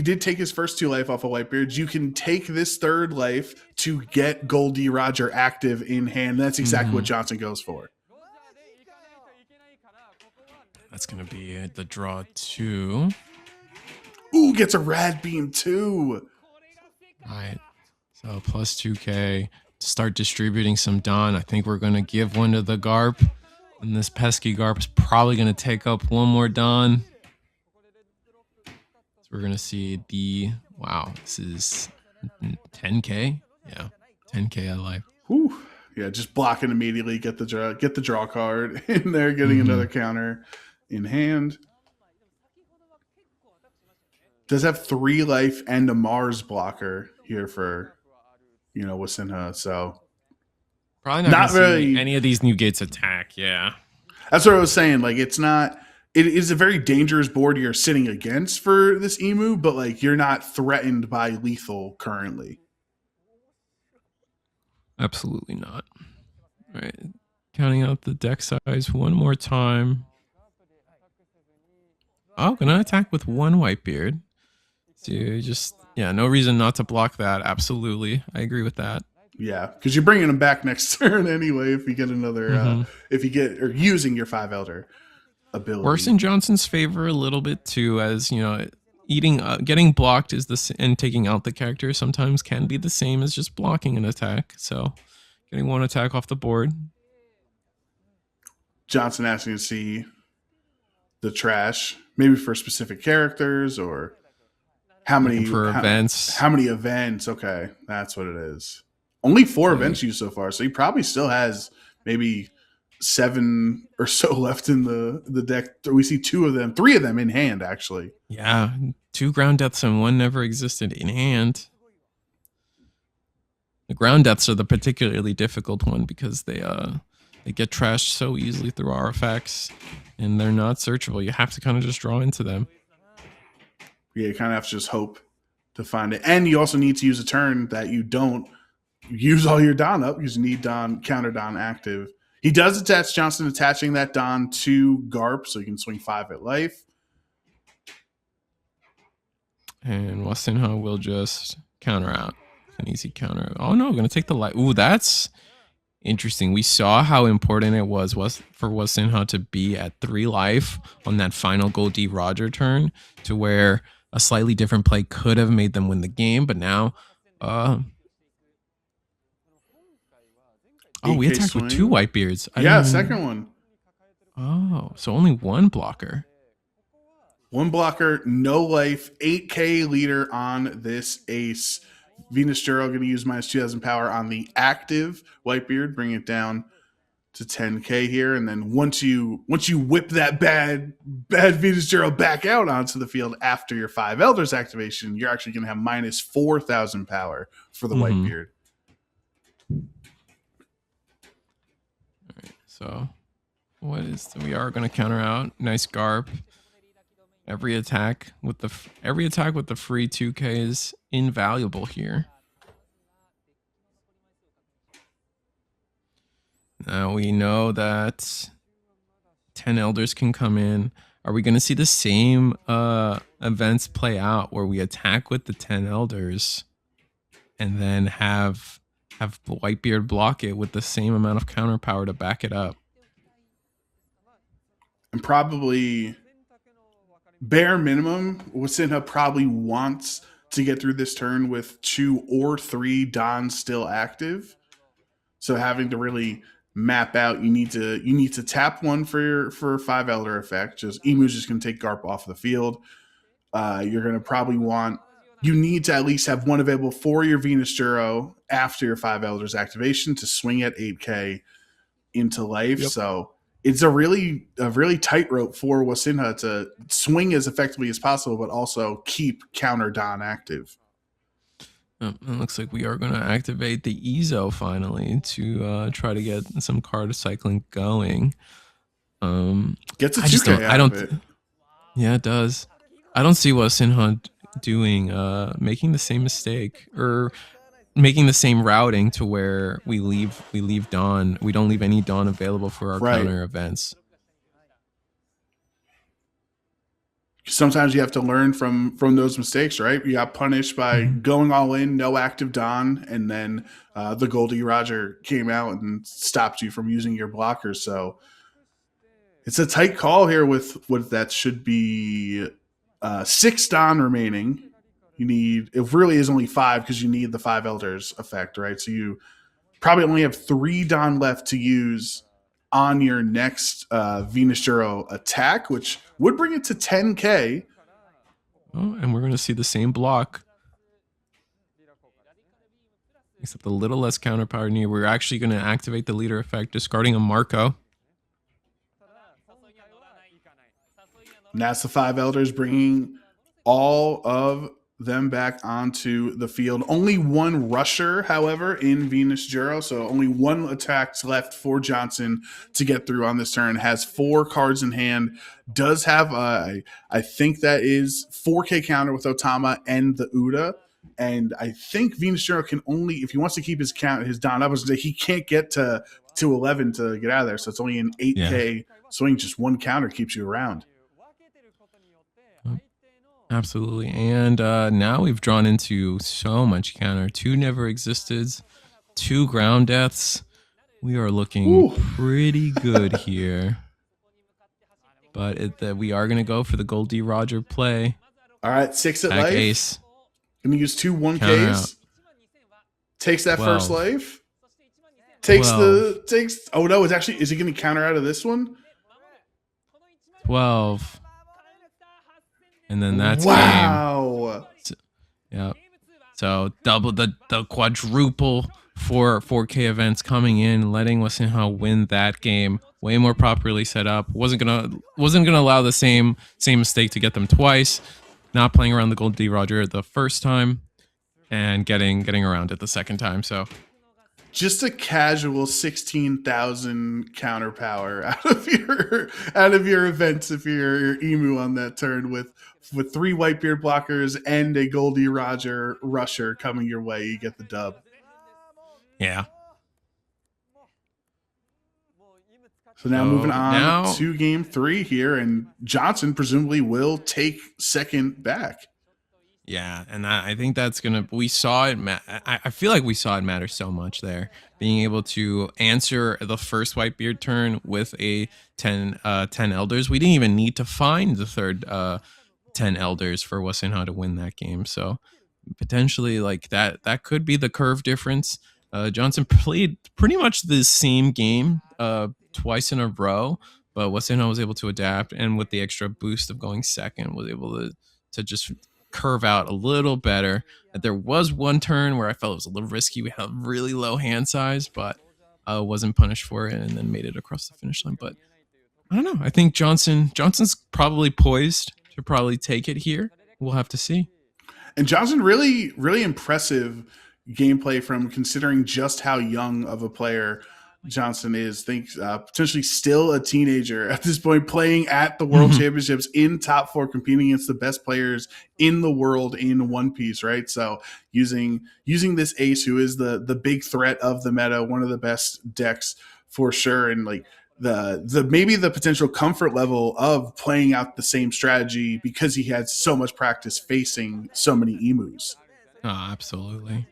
did take his first 2 life off of Whitebeard. You can take this 3rd life to get Goldie Roger active in hand. That's exactly what Johnson goes for. That's going to be the draw 2. Ooh, gets a rad beam too. All right. So plus 2K to start distributing some Dawn. I think we're going to give one to the Garp. And this pesky Garp is probably going to take up one more Dawn. We're going to see wow, this is 10K. Yeah, 10K of life. Whew. Yeah, just blocking immediately, get the draw card in there, getting another counter in hand. Does have 3 life and a Mars blocker here for, Wasinha, so. Probably not really any of these new gates attack, yeah. That's what I was saying, like it's not. It is a very dangerous board you're sitting against for this Emu, but like you're not threatened by lethal currently. Absolutely not. All right. Counting out the deck size one more time. Oh, gonna attack with 1 Whitebeard. So no reason not to block that. Absolutely. I agree with that. Yeah, because you're bringing him back next turn anyway if you get another, using your 5 Elder ability. Works in Johnson's favor a little bit too, as getting blocked and taking out the character sometimes can be the same as just blocking an attack. So getting 1 attack off the board. Johnson asking to see the trash, maybe for specific characters or how many events. How many events? Okay, that's what it is. Only 4 events used so far, so he probably still has maybe 7 or so left in the deck. We see 3 of them in hand, actually. Yeah, 2 ground deaths and 1 never existed in hand. The ground deaths are the particularly difficult one because they get trashed so easily through artifacts, and they're not searchable. You have to kind of just draw into them. Yeah, you kind of have to just hope to find it. And you also need to use a turn that you don't use all your Don up. You just need counter Don active. He does attach Johnson, attaching that Don to Garp, so you can swing 5 at life. And Wasinha will just counter out. An easy counter. Oh no, going to take the light. Ooh, that's interesting. We saw how important it was for Wasinha to be at 3 life on that final Goldie Roger turn, to where a slightly different play could have made them win the game, but now we attacked with 2 Whitebeards. Second one. Oh, so only 1 blocker. 1 blocker, no life, 8K leader on this ace. Venus Juro going to use minus 2,000 power on the active Whitebeard, bring it down to 10K here. And then once you whip that bad Venus Juro back out onto the field after your 5 Elders activation, you're actually going to have minus 4,000 power for the Whitebeard. All right, so we are going to counter out. Nice Garp. Every attack with the free 2K is invaluable here. Now we know that 10 Elders can come in. Are we going to see the same events play out where we attack with the 10 Elders and then have Whitebeard block it with the same amount of counter power to back it up? And probably bare minimum, Wasinha probably wants to get through this turn with 2 or 3 Dons still active. So having to really map out, you need to tap 1 for 5 Elder effect. Just Emu's just going to take Garp off the field. You're going to probably you need to at least have 1 available for your Venus Juro after your 5 Elders activation to swing at 8K into life. Yep. So it's a really tightrope for Wasinha to swing as effectively as possible, but also keep counter Don active. It looks like we are going to activate the Ezo finally to try to get some card cycling going. Gets a 2K out of it. Yeah, it does. I don't see Wasinha doing making the same mistake or making the same routing to where we leave Dawn. We don't leave any Dawn available for our counter events. Sometimes you have to learn from those mistakes, right? You got punished by Mhm. going all in, no active Don, and then the Goldie Roger came out and stopped you from using your blockers. So it's a tight call here with what that should be 6 Don remaining. You need, it really is only 5 because you need the 5 Elders effect, right? So you probably only have 3 Don left to use on your next Venus Juro attack, which would bring it to 10k. Oh, and we're going to see the same block, except a little less counterpower near. We're actually going to activate the leader effect, discarding a Marco. And that's the 5 Elders, bringing all of them back onto the field. Only 1 rusher, however, in Venus Juro, so only 1 attacks left for Johnson to get through on this turn. Has 4 cards in hand. Does have, I think that is 4k counter with Otama and the Uda. And I think Venus Juro can only, if he wants to keep his count, his Don up, he can't get to 11 to get out of there. So it's only an 8k swing. Just 1 counter keeps you around. Absolutely. And now we've drawn into so much counter. 2 never existed, 2 ground deaths. We are looking pretty good here. But we are going to go for the Goldie Roger play. All right, 6 at life. Ace. Gonna use 2 1Ks. Takes that 12. first life. Takes 12. Oh no, it's actually, is he gonna counter out of this one? 12. And then that's wow. Game. Yeah. So double the quadruple for 4K events coming in, letting Wasinha win that game. Way more properly set up. Wasn't gonna allow the same mistake to get them twice. Not playing around the Goldie Roger the first time, and getting around it the second time. So just a casual 16,000 counter power out of your events if you're Emu on that turn with 3 Whitebeard blockers and a Goldie Roger rusher coming your way. You get the dub. Yeah. So now moving on to game 3 here, and Johnson presumably will take second back. Yeah, and I think that's gonna. We saw it. I feel like we saw it matter so much there, being able to answer the first Whitebeard turn with a 10 Elders. We didn't even need to find the third 10 Elders for Wasinha to win that game. So potentially, like that could be the curve difference. Johnson played pretty much the same game twice in a row, but Wasinha was able to adapt, and with the extra boost of going second, was able to just curve out a little better. There was one turn where I felt it was a little risky. We had a really low hand size, but wasn't punished for it, and then made it across the finish line. But I don't know. I think Johnson's probably poised to probably take it here. We'll have to see. And Johnson, really, really impressive gameplay from considering just how young of a player Johnson is. Thinks potentially still a teenager at this point, playing at the World Championships in top 4, competing against the best players in the world in One Piece, right? So using this ace, who is the big threat of the meta, one of the best decks for sure, and like the maybe the potential comfort level of playing out the same strategy because he had so much practice facing so many emus. Oh, absolutely.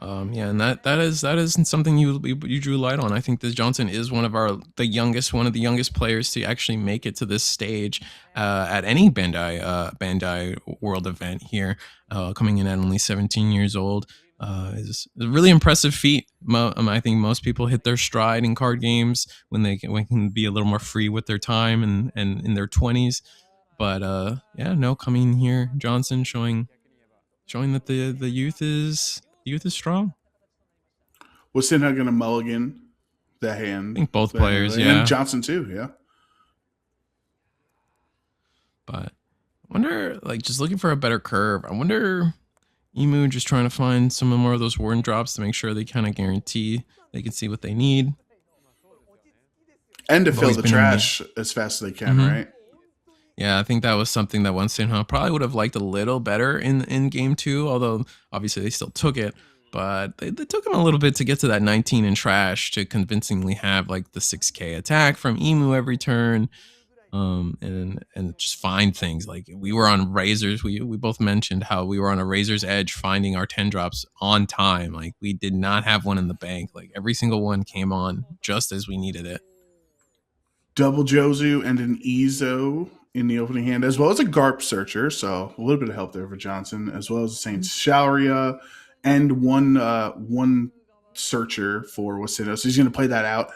Yeah, and that is something you drew light on. I think that Johnson is one of the youngest players to actually make it to this stage at any Bandai World event here, coming in at only 17 years old. Is a really impressive feat. I think most people hit their stride in card games when they can be a little more free with their time and in their 20s. But coming in here, Johnson showing that the youth is strong. Wasinha gonna mulligan the hand. I think both players, yeah. And Johnson too, yeah. But I wonder, like, just looking for a better curve. I wonder, Emu just trying to find some more of those warden drops to make sure they kind of guarantee they can see what they need. And to fill the trash as fast as they can, right? Yeah, I think that was something that Wasinha probably would have liked a little better in game 2, although obviously they still took it. But they took him a little bit to get to that 19 in trash to convincingly have like the 6k attack from Emu every turn. and just find things. Like we were on razors. We both mentioned how we were on a razor's edge finding our 10 drops on time. Like we did not have one in the bank. Like every single one came on just as we needed it. Double Jozu and an Ezo in the opening hand, as well as a Garp Searcher. So a little bit of help there for Johnson, as well as a Saint Shauria and one Searcher for Wasinha. So he's going to play that out.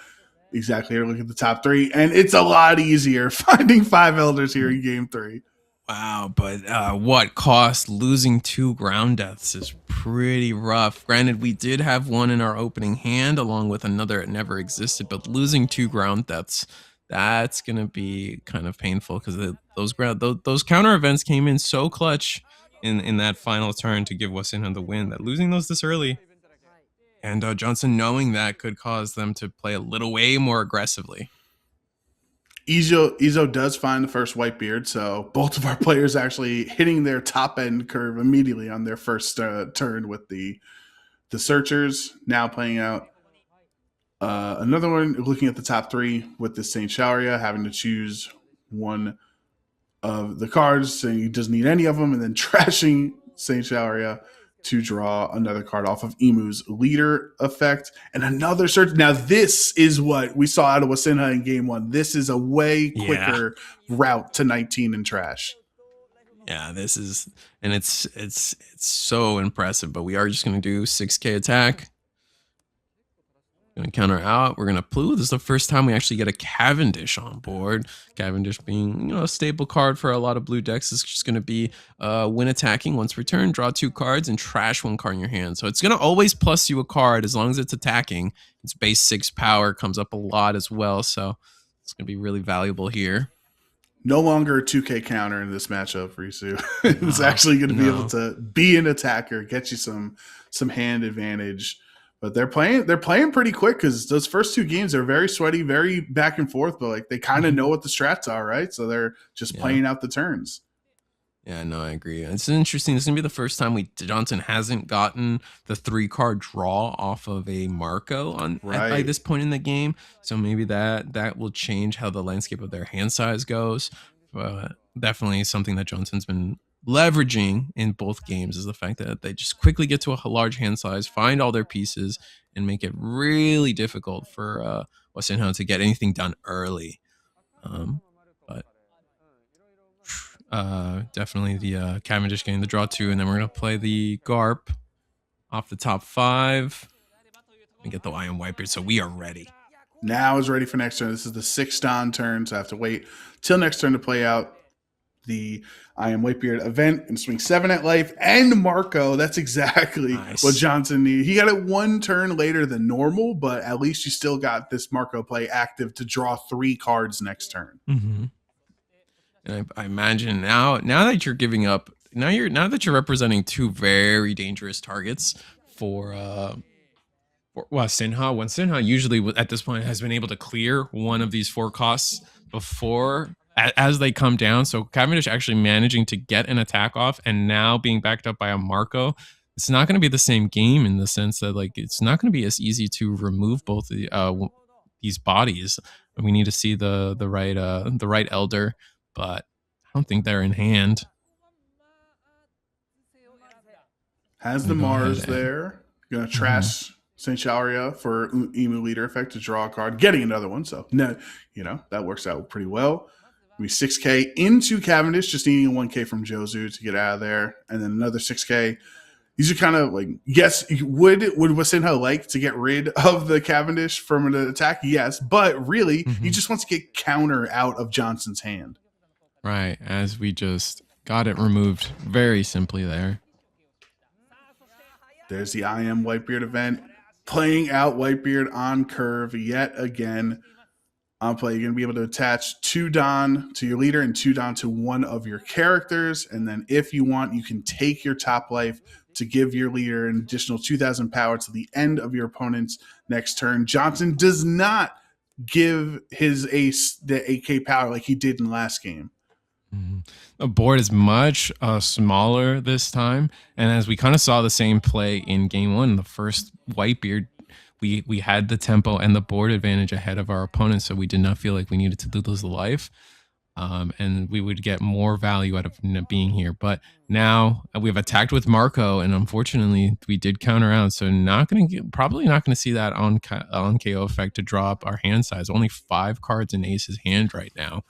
Exactly. Look at the top three, and it's a lot easier finding 5 Elders here in game 3. Wow, but what cost? Losing 2 ground deaths is pretty rough. Granted, we did have one in our opening hand along with another that never existed, but losing 2 ground deaths, that's going to be kind of painful because those counter events came in so clutch in that final turn to give Wasinha the win that losing those this early. And Johnson knowing that could cause them to play a little way more aggressively. Ezo does find the first Whitebeard, so both of our players actually hitting their top end curve immediately on their first turn with the Searchers. Now playing out another one, looking at the top 3 with the Saint Shauria, having to choose one of the cards, saying he doesn't need any of them, and then trashing Saint Shauria to draw another card off of Emu's leader effect and another search. Now, this is what we saw out of Wasinha in game 1. This is a way quicker route to 19 and trash. Yeah, this is, and it's so impressive. But we are just going to do 6K attack. Going to counter out. We're going to Plu. This is the first time we actually get a Cavendish on board. Cavendish being, a staple card for a lot of blue decks. It's just going to be when attacking, once returned, draw 2 cards and trash 1 card in your hand. So it's going to always plus you a card as long as it's attacking. Its base 6 power comes up a lot as well. So it's going to be really valuable here. No longer a 2K counter in this matchup, Risu. It's actually going to be able to be an attacker, get you some hand advantage. But they're playing pretty quick because those first 2 games are very sweaty, very back and forth, but like they kind of know what the strats are, right? So they're just playing out the turns. Yeah, no, I agree. It's interesting. This is gonna be the first time Johnson hasn't gotten the 3-card draw off of a Marco by this point in the game. So maybe that will change how the landscape of their hand size goes. But definitely something that Johnson's been leveraging in both games is the fact that they just quickly get to a large hand size, find all their pieces, and make it really difficult for Wasinha to get anything done early. But definitely the Cavendish getting the draw 2, and then we're going to play the Garp off the top 5 and get the Iron Whitebeard, so we are ready. Now is ready for next turn. This is the 6th Dawn turn, so I have to wait till next turn to play out the I Am Whitebeard event and swing 7 at life and Marco. That's exactly what Johnson needed. He got it 1 turn later than normal, but at least you still got this Marco play active to draw 3 cards next turn. Mm-hmm. And I imagine now that you're giving up, now that you're representing 2 very dangerous targets for Wasinha. Wasinha usually at this point has been able to clear one of these 4 costs before as they come down. So Cavendish actually managing to get an attack off and now being backed up by a Marco. It's not going to be the same game in the sense that like it's not going to be as easy to remove both these bodies. We need to see the right Elder, but I don't think they're in hand. Has the Mars there. Gonna trash Saint Shauria for Emu leader effect to draw a card, getting another one. So no, that works out pretty well. We 6K into Cavendish, just needing a 1K from Jozu to get out of there, and then another 6K. These are kind of like, yes, would Wasinha like to get rid of the Cavendish from an attack? Yes, but really, he just wants to get counter out of Johnson's hand. Right, as we just got it removed very simply there. There's the I Am Whitebeard event, playing out Whitebeard on curve yet again. On play, you're going to be able to attach 2 Don to your leader and 2 Don to one of your characters. And then if you want, you can take your top life to give your leader an additional 2,000 power to the end of your opponent's next turn. Johnson does not give his ace the 8K power like he did in last game. The board is much smaller this time. And as we kind of saw the same play in game 1, the first Whitebeard, we had the tempo and the board advantage ahead of our opponents, so we did not feel like we needed to lose the life. and we would get more value out of being here. But now we've attacked with Marco, and unfortunately, we did counter out. So probably not gonna see that on KO effect to drop our hand size. Only 5 cards in Ace's hand right now,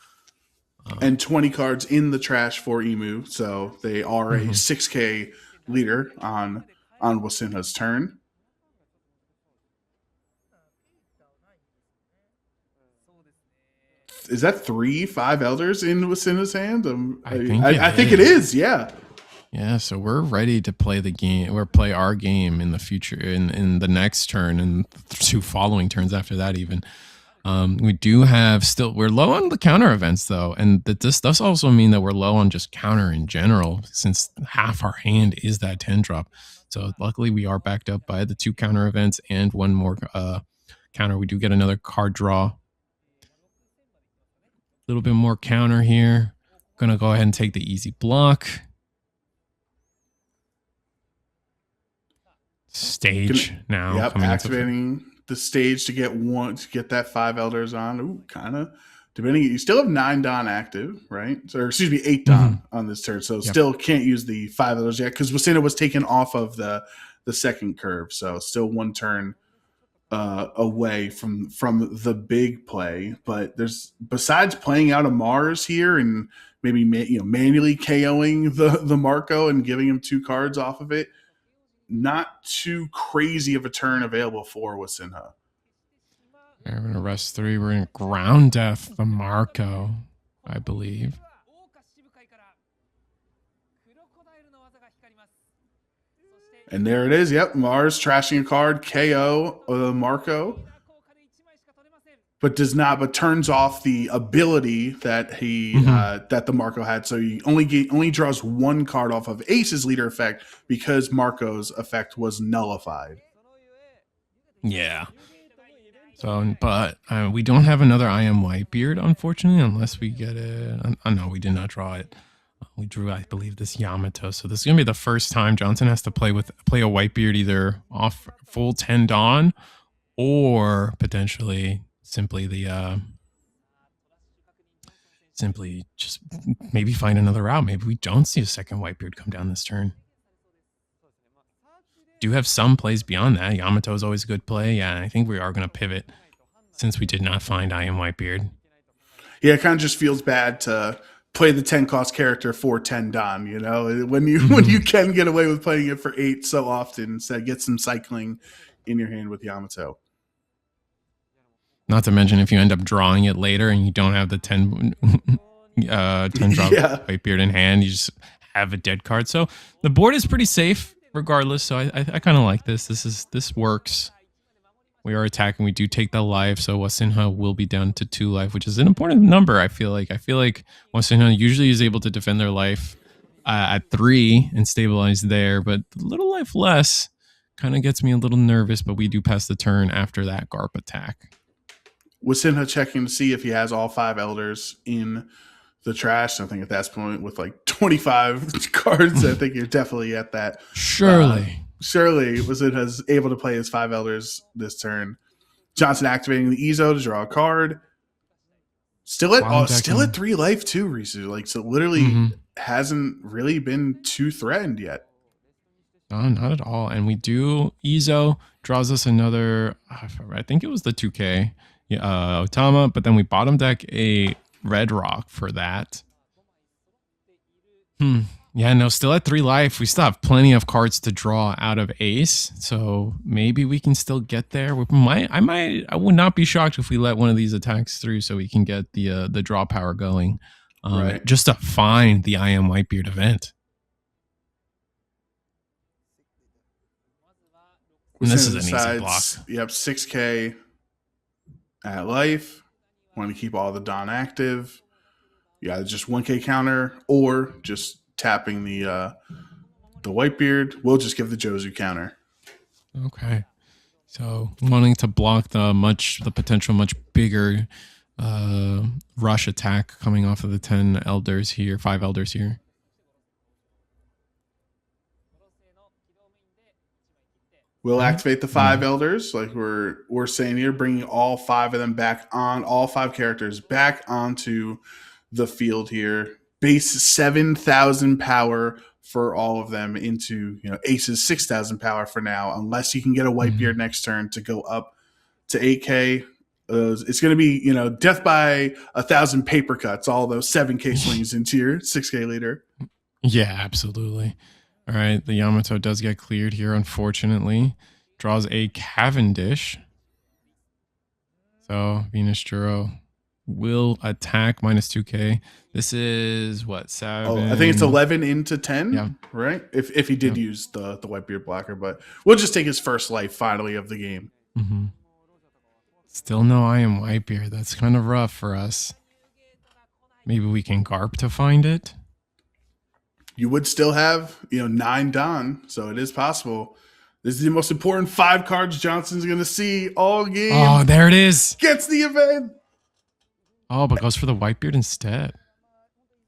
and 20 cards in the trash for Emu. So they are a 6K leader on Wasinha's turn. Is that 5 elders in Wasinha's hand? I think it is. Yeah. Yeah, so we're ready to play the game or play our game in the future, in the next turn and 2 following turns after that even. We do have we're low on the counter events though, and this does also mean that we're low on just counter in general, since half our hand is that 10 drop. So luckily we are backed up by the 2 counter events and 1 more counter. We do get another card draw. A little bit more counter here. Gonna go ahead and take the easy block. Stage now. Yep, activating the stage to get that 5 elders on. Ooh, kind of. Depending, you still have 9 Dawn active, right? Or excuse me, 8 Dawn on this turn. So still can't use the 5 elders yet because Wasinha was taken off of the second curve. So still 1 turn away from the big play. But besides playing out a Mars here and maybe manually KOing the Marco and giving him 2 cards off of it, not too crazy of a turn available for Wasinha. We're going to rest 3. We're going to ground death the Marco, I believe. And there it is. Yep, Mars trashing a card, KO Marco, but turns off the ability that that the Marco had. So he only draws 1 card off of Ace's leader effect because Marco's effect was nullified. Yeah. So, but we don't have another I Am Whitebeard, unfortunately, unless we get it. No, we did not draw it. We drew, I believe, this Yamato. So this is gonna be the first time Johnson has to play a Whitebeard either off full 10 Dawn or potentially simply just maybe find another route. Maybe we don't see a second Whitebeard come down this turn. Do have some plays beyond that. Yamato is always a good play. Yeah, I think we are going to pivot since we did not find I Am Whitebeard. Yeah, it kind of just feels bad to play the 10 cost character for 10 Dawn, when you can get away with playing it for 8 so often, instead get some cycling in your hand with Yamato. Not to mention if you end up drawing it later and you don't have the 10 drop Whitebeard in hand, you just have a dead card. So the board is pretty safe regardless. So I kind of like this. This works. We are attacking. We do take the life. So Wasinha will be down to 2 life, which is an important number. I feel like Wasinha usually is able to defend their life at 3 and stabilize there, but a little life less kind of gets me a little nervous. But we do pass the turn after that Garp attack. Wasinha checking to see if he has all 5 elders in the trash. I think at that point with like 25 cards, I think you're definitely at that. Surely Wasinha's able to play his 5 elders this turn. Johnson activating the Ezo to draw a card. Still at 3 life too, Risu. Like, so literally hasn't really been too threatened yet. No, not at all. And we do Ezo draws us another. I think it was the 2K. Otama, but then we bottom deck a red rock for that. Yeah, no, still at 3 life. We still have plenty of cards to draw out of Ace, so maybe we can still get there. I would not be shocked if we let one of these attacks through, so we can get the draw power going, right, just to find the I Am Whitebeard event. And this is an easy block. Yep, 6K at life. Want to keep all the Dawn active. Yeah, just 1K counter or just tapping the Whitebeard. We'll just give the Jozu counter. Okay. So wanting to block the potential much bigger rush attack coming off of the 10 elders here, 5 elders here. We'll activate the 5 elders, like we're saying here, bringing all 5 of them back on, all 5 characters back onto the field here. Base 7,000 power for all of them into, Ace's 6,000 power for now, unless you can get a Whitebeard next turn to go up to 8K. It's going to be, death by 1,000 paper cuts, all those 7K swings into your 6K leader. Yeah, absolutely. All right, the Yamato does get cleared here, unfortunately. Draws a Cavendish. So Venus Juro will attack minus 2K. This is what, 7? Oh, I think it's 11 into 10, yeah. Right? If he did use the Whitebeard blocker, but we'll just take his first life finally of the game. Mm-hmm. Still no I am Whitebeard. That's kind of rough for us. Maybe we can Garp to find it. You would still have, 9 Don, so it is possible. This is the most important 5 cards Johnson's going to see all game. Oh, there it is. Gets the event. Oh, but goes for the Whitebeard instead.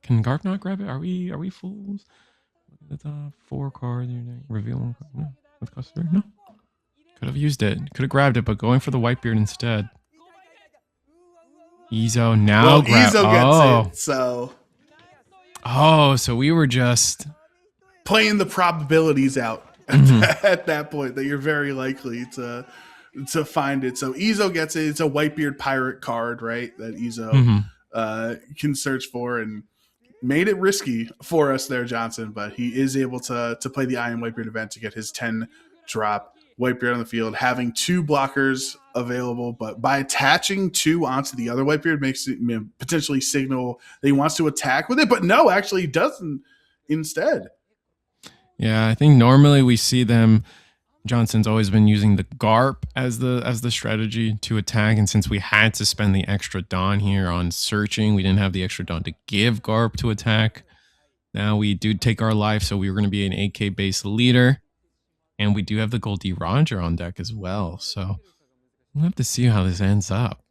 Can Garp not grab it? Are we fools? That's 4 cards. Reveal 1 card. No. That costs 3. No. Could have used it. Could have grabbed it, but going for the Whitebeard instead. Izo now grabs. Izo gets it. So. Oh, so we were just playing the probabilities out at that point that you're very likely to find it. So Izo gets it. It's a Whitebeard pirate card, right? That Izo can search for, and made it risky for us there, Johnson. But he is able to play the I Am Whitebeard event to get his 10 drop Whitebeard on the field, having 2 blockers available, but by attaching 2 onto the other Whitebeard makes it potentially signal that he wants to attack with it, but no, actually he doesn't instead. Yeah, I think normally we see them. Johnson's always been using the Garp as the strategy to attack, and since we had to spend the extra Dawn here on searching, we didn't have the extra Dawn to give Garp to attack. Now we do take our life, so we were going to be an 8K base leader. And we do have the Goldie Roger on deck as well. So we'll have to see how this ends up.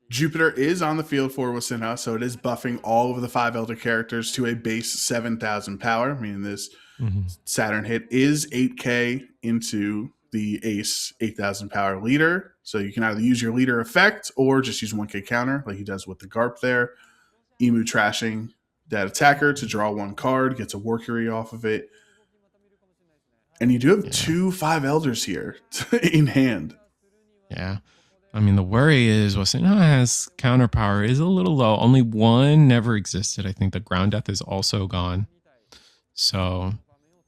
Jupiter is on the field for Wasinha, so it is buffing all of the 5 Elder characters to a base 7,000 power, meaning this Saturn hit is 8K into the Ace 8,000 power leader. So you can either use your leader effect or just use 1K counter like he does with the Garp there. Emu trashing that attacker to draw 1 card, gets a Workery off of it. And you do have 2 5 Elders here in hand. Yeah. I mean, the worry is Wasinha has counter power is a little low. Only 1 never existed. I think the ground death is also gone. So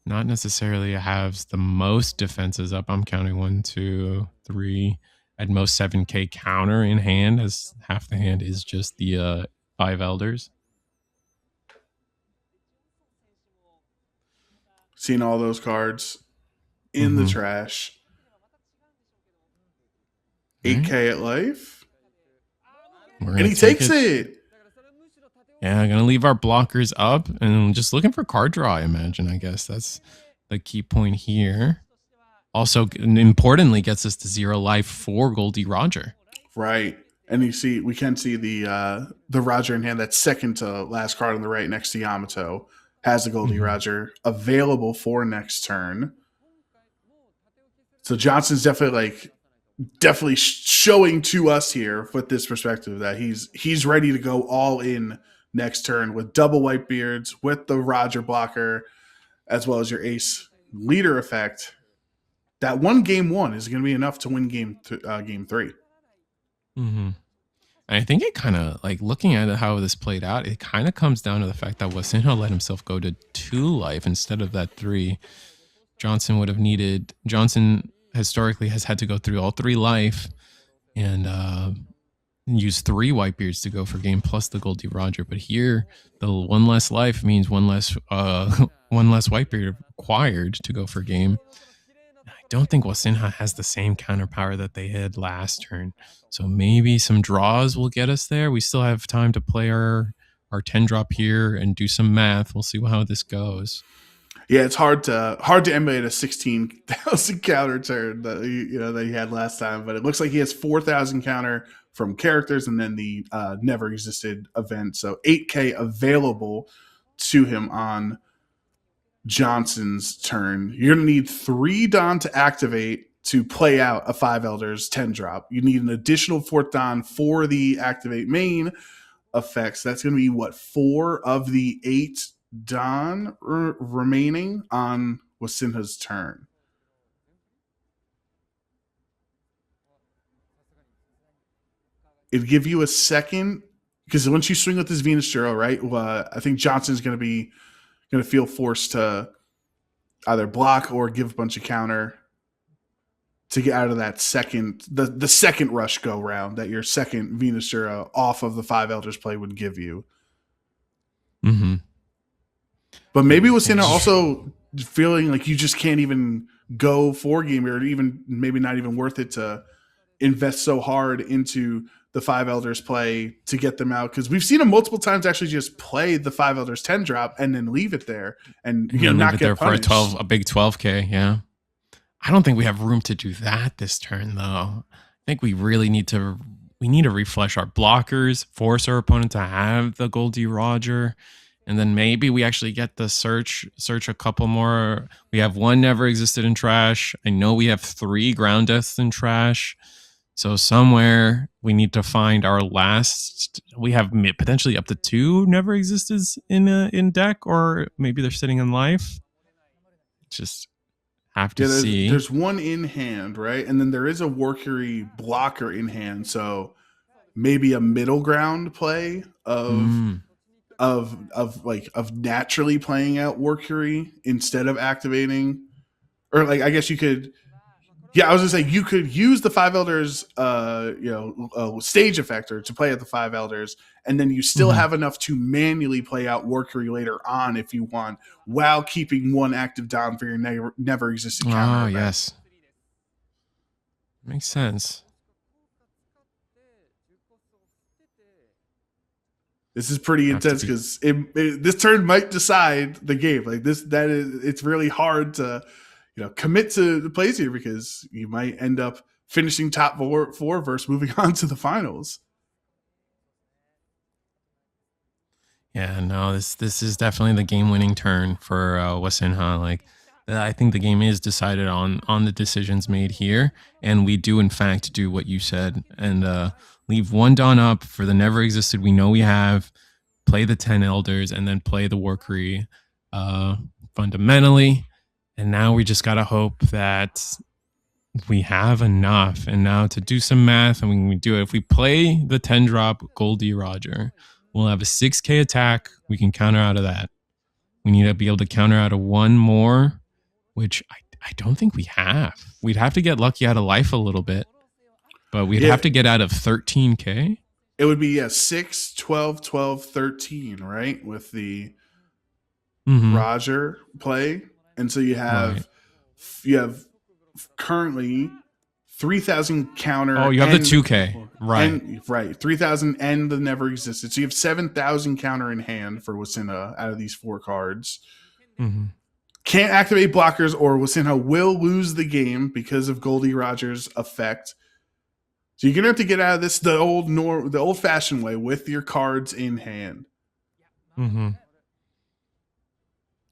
not necessarily has the most defenses up. I'm counting 1, 2, 3. At most 7K counter in hand, as half the hand is just the 5 Elders. Seeing all those cards in the trash. 8K at life. And he takes it. Yeah, gonna leave our blockers up and just looking for card draw, I imagine. I guess that's the key point here. Also, importantly, gets us to 0 life for Goldie Roger. Right. And we can see the Roger in hand, that second to last card on the right next to Yamato. Has the Goldie Roger available for next turn. So Johnson's definitely showing to us here with this perspective that he's ready to go all in next turn with double Whitebeards, with the Roger blocker, as well as your Ace leader effect. That game 1 is going to be enough to win game 3. Mm-hmm. I think it kind of, looking at how this played out, it kind of comes down to the fact that Wasinha let himself go to 2 life instead of that 3. Johnson historically has had to go through all 3 life and use 3 Whitebeards to go for game plus the Goldie Roger. But here, the 1 less life means 1 less Whitebeard required to go for game. I don't think Wasinha has the same counter power that they had last turn. So maybe some draws will get us there. We still have time to play our 10 drop here and do some math. We'll see how this goes. Yeah, it's hard to emulate a 16,000 counter turn that he had last time, but it looks like he has 4,000 counter from characters and then the never existed event. So 8K available to him on Johnson's turn. You're going to need 3 Dawn to activate to play out a 5 Elders 10 drop. You need an additional 4th Dawn for the activate main, effects. That's going to be what, 4 of the 8 Dawn remaining on Wasinha's turn. It'd give you a second, because once you swing with this Venus Juro, right? I think Johnson's going to feel forced to either block or give a bunch of counter to get out of that second, the second rush go round that your second Venus Juro off of the 5 Elders play would give you. Mm-hmm. But maybe Wasinha also feeling like you just can't even go 4 game, or even maybe not even worth it to invest so hard into the 5 Elders play to get them out, because we've seen them multiple times actually just play the 5 Elders 10 drop and then leave it there and not get punished. For a big 12K. Yeah, I don't think we have room to do that this turn though. I think we really need to refresh our blockers, force our opponent to have the Goldie Roger, and then maybe we actually get the search a couple more. We have 1 Never Existed in trash. I know we have 3 Ground Deaths in trash. So somewhere we need to find our last. We have potentially up to 2 Never Existed in deck, or maybe they're sitting in life. Just have to see. There's 1 in hand, right? And then there is a Workery blocker in hand. So maybe a middle ground play of naturally playing out Workery instead of activating, or like I guess you could. Yeah, I was gonna say you could use the 5 Elders, stage effector to play at the 5 Elders, and then you still have enough to manually play out Workery later on if you want, while keeping 1 active down for your never existing counter. Oh yes, makes sense. This is pretty intense because this turn might decide the game. Like it's really hard to commit to the plays here, because you might end up finishing top 4 versus moving on to the finals. Yeah, no, this is definitely the game-winning turn for Wasinha. Like, I think the game is decided on the decisions made here, and we do in fact do what you said and leave 1 Dawn up for the Never Existed. We know we have, play the 10 Elders, and then play the Workery fundamentally. And now we just got to hope that we have enough. And now to do some math, and when we do it, if we play the 10 drop Goldie Roger, we'll have a 6K attack. We can counter out of that. We need to be able to counter out of 1 more, which I don't think we have. We'd have to get lucky out of life a little bit, but we'd have to get out of 13K. It would be 6, 12, 12, 13, right? With the Roger play. And so you have currently 3,000 counter. Oh, you have the 2K, right? Right, 3,000 and the Never Existed. So you have 7,000 counter in hand for Wasinha out of these 4 cards. Can't activate blockers, or Wasinha will lose the game because of Goldie Roger's effect. So you're gonna have to get out of this the old-fashioned way with your cards in hand.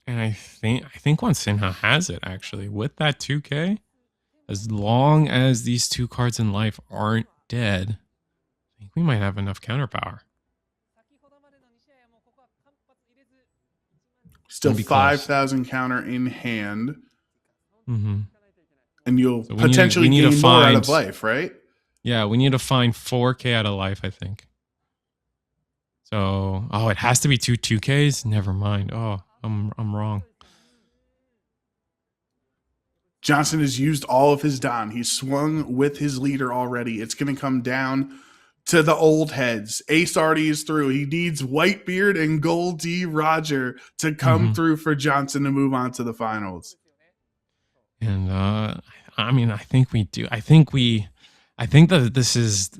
And I think Wasinha has it actually with that 2K. As long as these 2 cards in life aren't dead, I think we might have enough counter power. Still 5,000 counter in hand, and you'll potentially gain more out of life, right? Yeah, we need to find 4K out of life, I think. So, it has to be 2 2Ks. Never mind. Oh, I'm wrong. Johnson has used all of his Don. He's swung with his leader already. It's going to come down to the old heads. Ace already is through. He needs Whitebeard and Goldie Roger to come through for Johnson to move on to the finals. And I think we do. I think that this is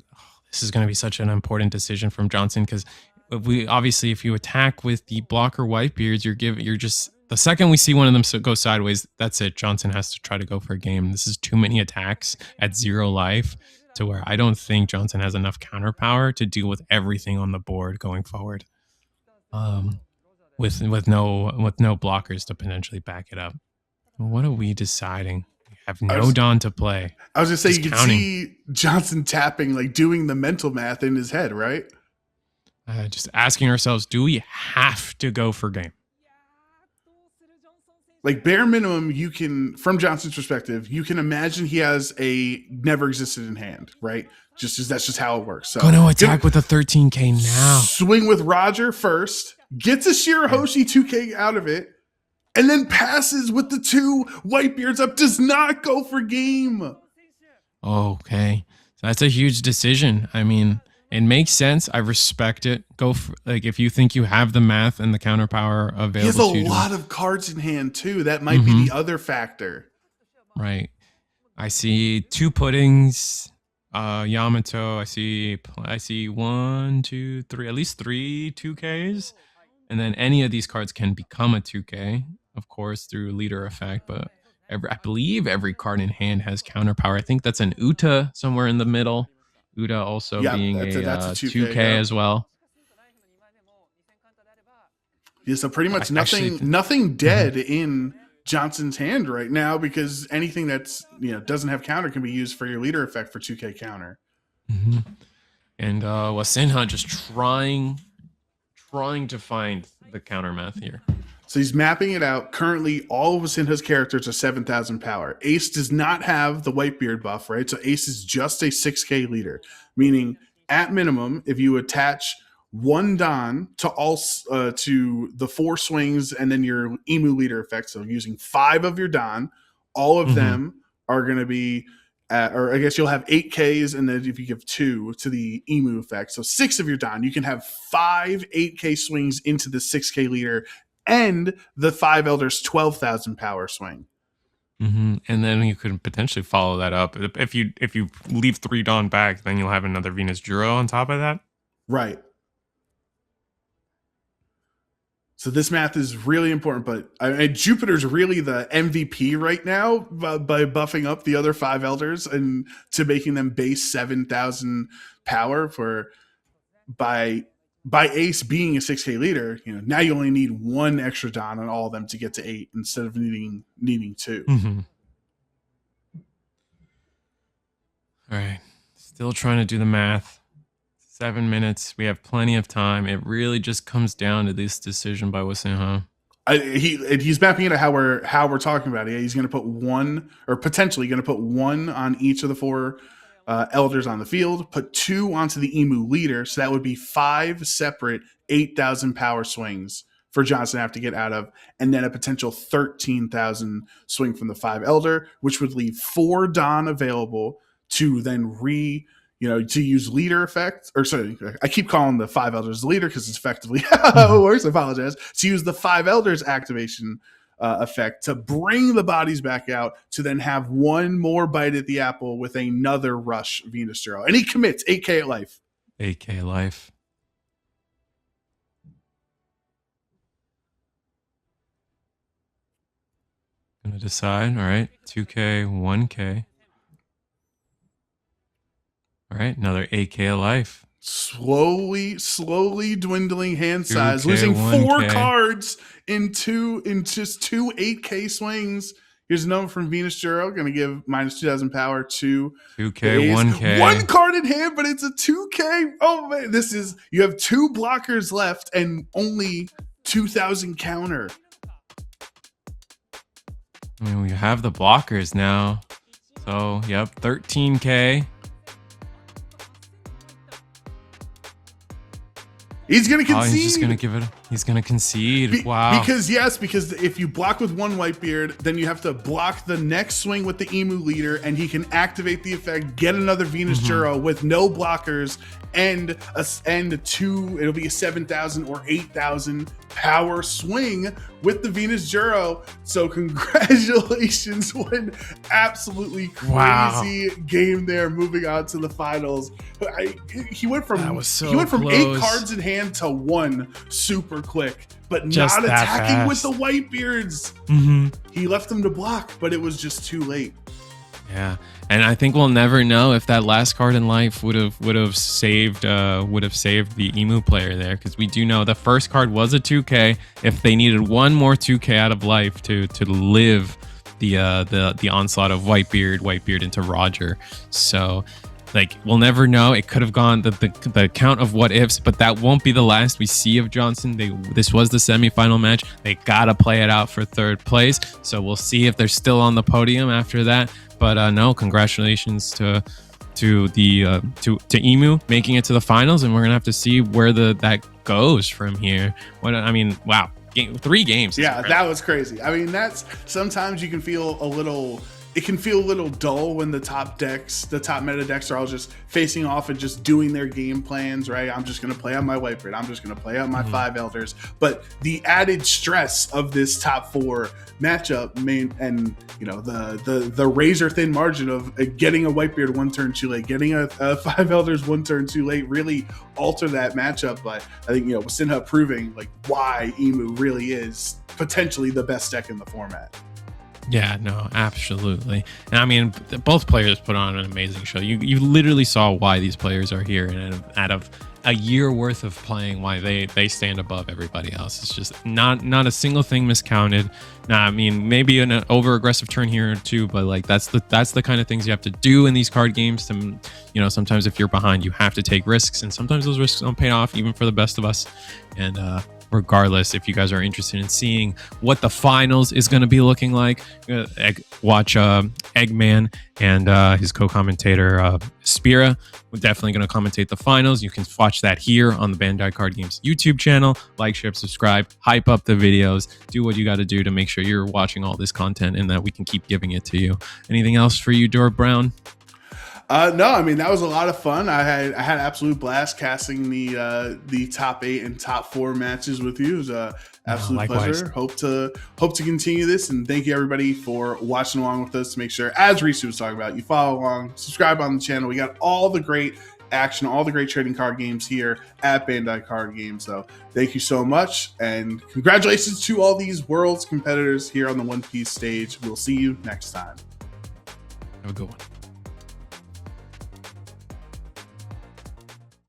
going to be such an important decision from Johnson, because if you attack with the blocker Whitebeards, you're just, the second we see one of them go sideways, that's it. Johnson has to try to go for a game. This is too many attacks at 0 life to where I don't think Johnson has enough counter power to deal with everything on the board going forward. With no blockers to potentially back it up. What are we deciding? We have no Dawn to play. I was just saying, you can see Johnson tapping, like doing the mental math in his head, right? Just asking ourselves, do we have to go for game? Like bare minimum, you can, from Johnson's perspective, you can imagine he has a never existed in hand, right? Just as that's just how it works. So Gonna attack with a 13K now. Swing with Roger first, gets a Shirahoshi 2K out of it, and then passes with the 2 Whitebeards up. Does not go for game. Okay, so that's a huge decision. I mean, it makes sense. I respect it. Go for, like, if you think you have the math and the counter power available. He has a lot of cards in hand too. That might be the other factor. Right. I see 2 puddings. Yamato. I see 1, 2, 3, at least 3 2Ks, and then any of these cards can become a 2K, of course, through leader effect. But I believe every card in hand has counter power. I think that's an Uta somewhere in the middle. Uta also being a 2K as well. Yeah, so pretty much nothing dead in Johnson's hand right now, because anything that's doesn't have counter can be used for your leader effect for 2K counter. And Wasinha just trying to find the counter math here. So he's mapping it out. Currently, all of Wasinha's characters are 7,000 power. Ace does not have the Whitebeard buff, right? So Ace is just a 6K leader, meaning at minimum, if you attach 1 Don to all to the 4 swings and then your Emu leader effect, so using 5 of your Don, all of them are going to be or I guess you'll have 8Ks, and then if you give 2 to the Emu effect, so 6 of your Don, you can have 5 8K swings into the 6K leader and the 5 Elders 12,000 power swing. And then you could potentially follow that up. If you leave 3 Dawn back, then you'll have another Venus Juro on top of that. Right. So this math is really important, but Jupiter's really the MVP right now by buffing up the other 5 Elders and to making them base 7,000 power by Ace being a 6K leader. Now you only need 1 extra Don on all of them to get to 8 instead of needing 2. All right, still trying to do the math. 7 minutes. We have plenty of time. It really just comes down to this decision by Wasinha. He's mapping it at how we're talking about it. He's going to put 1, or potentially going to put 1 on each of the 4 Elders on the field, put 2 onto the Emu leader. So that would be 5 separate 8,000 power swings for Johnson to have to get out of, and then a potential 13,000 swing from the 5 Elder, which would leave 4 Don available to then to use leader effect, or sorry, I keep calling the 5 Elders the leader because it's effectively how it works. I apologize. To use the 5 Elders activation effect to bring the bodies back out, to then have 1 more bite at the apple with another rush Venus Juro. And he commits 8K at life. 8K life. Gonna decide. All right, 2K, 1K. All right, another 8K of life. Slowly dwindling hand size, losing 4 cards in just 2 8K swings. Here's a number from Venus Juro, going to give minus 2,000 power to 2K, 1K. 1 card in hand, but it's a 2K. Oh man, you have 2 blockers left and only 2,000 counter. I mean, we have the blockers now. So, yep, 13K. He's going to concede. He's just going to give it. He's going to concede. Wow. Because if you block with 1 Whitebeard, then you have to block the next swing with the Emu leader, and he can activate the effect, get another Venus Juro with no blockers, and it'll be a 7,000 or 8,000 power swing with the Venus Juro. So congratulations, what an absolutely crazy game there. Moving on to the finals, he went from 8 cards in hand to 1 super quick, but just not attacking with the Whitebeards. He left them to block, but it was just too late. Yeah, and I think we'll never know if that last card in life would have saved the Emu player there, because we do know the first card was a 2K. If they needed 1 more 2K out of life to live the onslaught of Whitebeard into Roger, so Like, we'll never know. It could have gone the count of what ifs, but that won't be the last we see of Johnson. This was the semifinal match. They gotta play it out for third place. So we'll see if they're still on the podium after that. But no, congratulations to Emu making it to the finals, and we're gonna have to see where that goes from here. Wow. 3 games. Yeah, that was crazy. I mean, that's sometimes you can feel a little. It can feel a little dull when the top meta decks are all just facing off and just doing their game plans, right? I'm just going to play out my Whitebird. I'm just going to play out my 5 Elders. But the added stress of this top 4 matchup, and the razor thin margin of getting a Whitebeard 1 turn too late, getting a 5 Elders 1 turn too late, really alter that matchup. But I think Wasinha proving like why Emu really is potentially the best deck in the format. Yeah, no, absolutely. And I mean, both players put on an amazing show. You literally saw why these players are here, and out of a year worth of playing, why they stand above everybody else. It's just not a single thing miscounted. Now, I mean, maybe an over aggressive turn here or two, but like that's the kind of things you have to do in these card games. To sometimes if you're behind, you have to take risks, and sometimes those risks don't pay off, even for the best of us. And regardless, if you guys are interested in seeing what the finals is going to be looking like, watch Eggman and his co-commentator Spira. We're definitely going to commentate the finals. You can watch that here on the Bandai Card Games YouTube channel. Like, share, subscribe, hype up the videos, do what you got to do to make sure you're watching all this content and that we can keep giving it to you. Anything else for you, Dor Brown? No, I mean, that was a lot of fun. I had absolute blast casting the top 8 and top 4 matches with you. It was an absolute pleasure. Hope to continue this, and thank you everybody for watching along with us. To make sure, as Risu was talking about, you follow along, subscribe on the channel. We got all the great action, all the great trading card games here at Bandai Card Games. So thank you so much, and congratulations to all these Worlds competitors here on the One Piece stage. We'll see you next time. Have a good one.